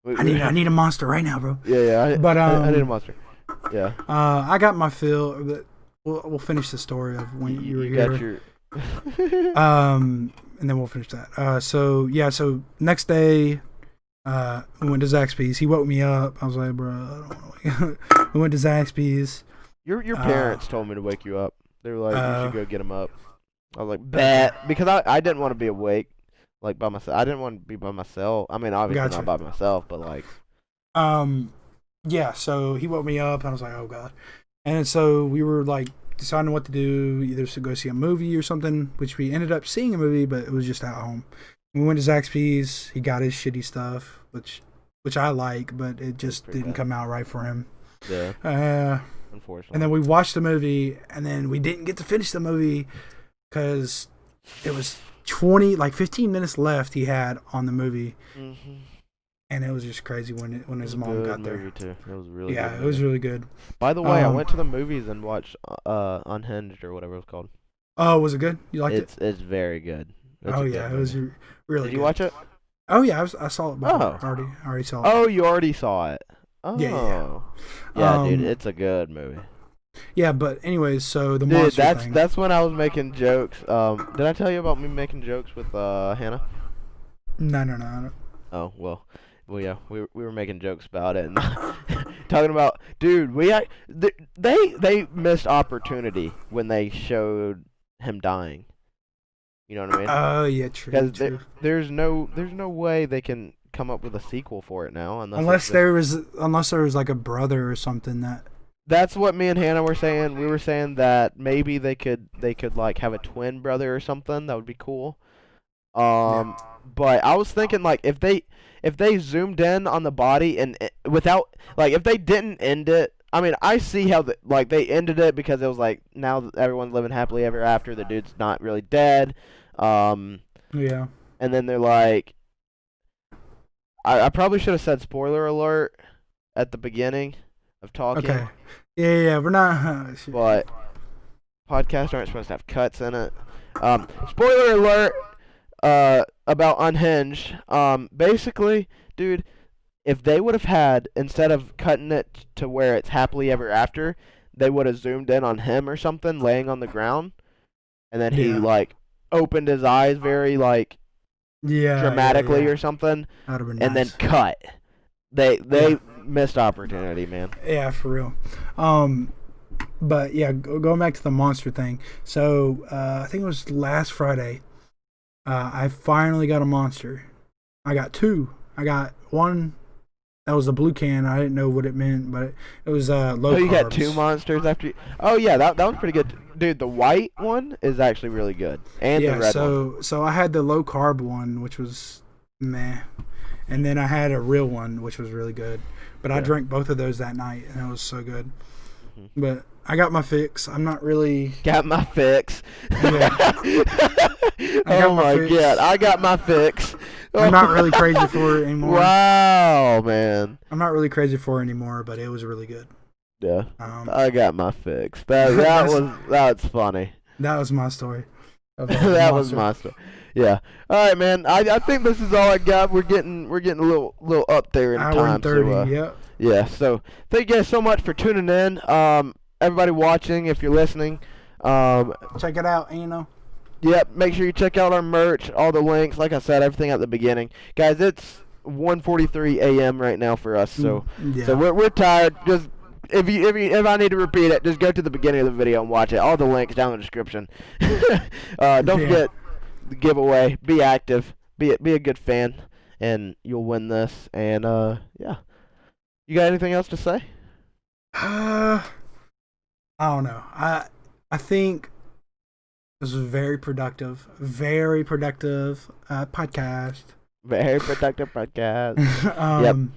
I need a Monster right now, bro. Yeah. But, I need a Monster. Yeah. I got my fill. But we'll finish the story of when you were You here. got your. And then we'll finish that. So next day, we went to Zaxby's. He woke me up. I was like, bro, I don't know. We went to Zaxby's. Your parents told me to wake you up. They were like, you should go get him up. I was like, bet, because I didn't want to be awake, like by myself. I didn't want to be by myself. I mean, obviously Gotcha. not by myself, but like. Yeah. So he woke me up, and I was like, oh god. And so we were like deciding what to do, either to go see a movie or something, which we ended up seeing a movie, but it was just at home. We went to Zaxby's. He got his shitty stuff, which I like, but it just Pretty didn't bad. come out right for him. Yeah. Unfortunately. And then we watched the movie, and then we didn't get to finish the movie because it was 15 minutes left he had on the movie, Mm-hmm. and it was just crazy when his mom got there. Movie too. It was really. Yeah, good it was movie. really good. By the way, I um, went to the movies and watched Unhinged or whatever it was called. Oh, was it good? You liked it? It's very good. It's Oh a good yeah, it was movie. really Did good. you watch it? Oh yeah, I saw it before. Oh. I already saw it. Oh, you already saw it. Oh. Yeah. Yeah, dude, Um, it's a good movie. Yeah, but anyways, so the Dude, monster thing. that's when I was making jokes. Did I tell you about me making jokes with Hannah? No. Oh well, yeah, we were making jokes about it and talking about, dude, they missed opportunity when they showed him dying. You know what I mean? Oh yeah, true. Because true. there's no way they can come up with a sequel for it now Unless there was like a brother or something that. That's what me and Hannah were saying. We were saying that maybe they could like have a twin brother or something. That would be cool. Yeah. But I was thinking like if they zoomed in on the body and without like if they didn't end it. I mean, I see how like they ended it because it was like now that everyone's living happily ever after. The dude's not really dead. Um, Yeah. and then they're like, I probably should have said spoiler alert at the beginning of talking, Okay. Yeah. We're not. but podcasts aren't supposed to have cuts in it. Spoiler alert about Unhinged. Basically, dude, if they would have had, instead of cutting it to where it's happily ever after, they would have zoomed in on him or something laying on the ground, and then he Yeah. like opened his eyes very like dramatically Yeah. or something, That'd have been and then nice. cut. They Yeah. missed opportunity, man. Yeah, for real. But yeah, going back to the monster thing. So I think it was last Friday. I finally got a monster. I got two. I got one that was a blue can. I didn't know what it meant, but it was low Oh, you got carbs. two monsters after you. Oh yeah, that was pretty good, dude. The white one is actually really good, and Yeah, the red one. so I had the low carb one, which was meh, and then I had a real one, which was really good. But I Yeah. drank both of those that night, and it was so good. Mhm. But I got my fix. I'm not really. Got my fix. Yeah. Oh my my fix. god, I got my fix. I'm not really crazy for it anymore. Wow, man. I'm not really crazy for it anymore, but it was really good. Yeah, Um, I got my fix. That that's funny. that was my story. Of, That was monster. my story. Yeah. All right, man. I think this is all I got. We're getting a little up there in Hour time. and 30. So, Yep. yeah. So thank you guys so much for tuning in. Everybody watching, if you're listening, Check it out, AnO. yep. Make sure you check out our merch, all the links. Like I said, everything at the beginning, guys. It's 1:43 a.m. right now for us. So Yeah. so we're tired. Just if I need to repeat it, just go to the beginning of the video and watch it. All the links down in the description. Don't Yeah. forget the giveaway. Be active. Be a good fan, and you'll win this. And yeah. You got anything else to say? I don't know. I think this was very productive podcast. Very productive podcast. um,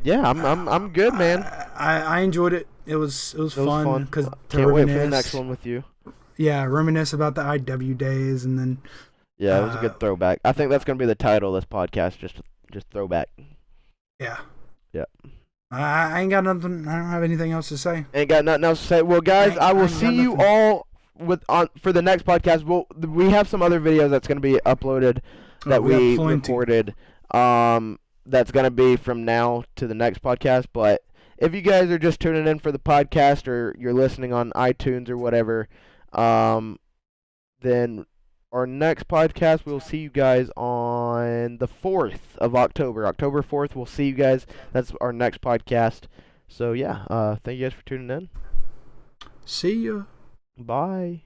Yeah, I'm good, man. I enjoyed it. It was It was fun because Can't wait for the next one with you. Yeah, reminisce about the IW days, and then Yeah, it was a good throwback. I think that's gonna be the title of this podcast. Just throwback. yeah. Yep. I ain't got nothing. I don't have anything else to say. Ain't got nothing else to say. Well, guys, I will I ain't got see you nothing. all for the next podcast. We have some other videos that's gonna be uploaded that We got we plenty. recorded. That's gonna be from now to the next podcast. But if you guys are just tuning in for the podcast or you're listening on iTunes or whatever, then our next podcast we'll see you guys on the 4th of October. October 4th, we'll see you guys. That's our next podcast. So yeah, thank you guys for tuning in. See ya. Bye.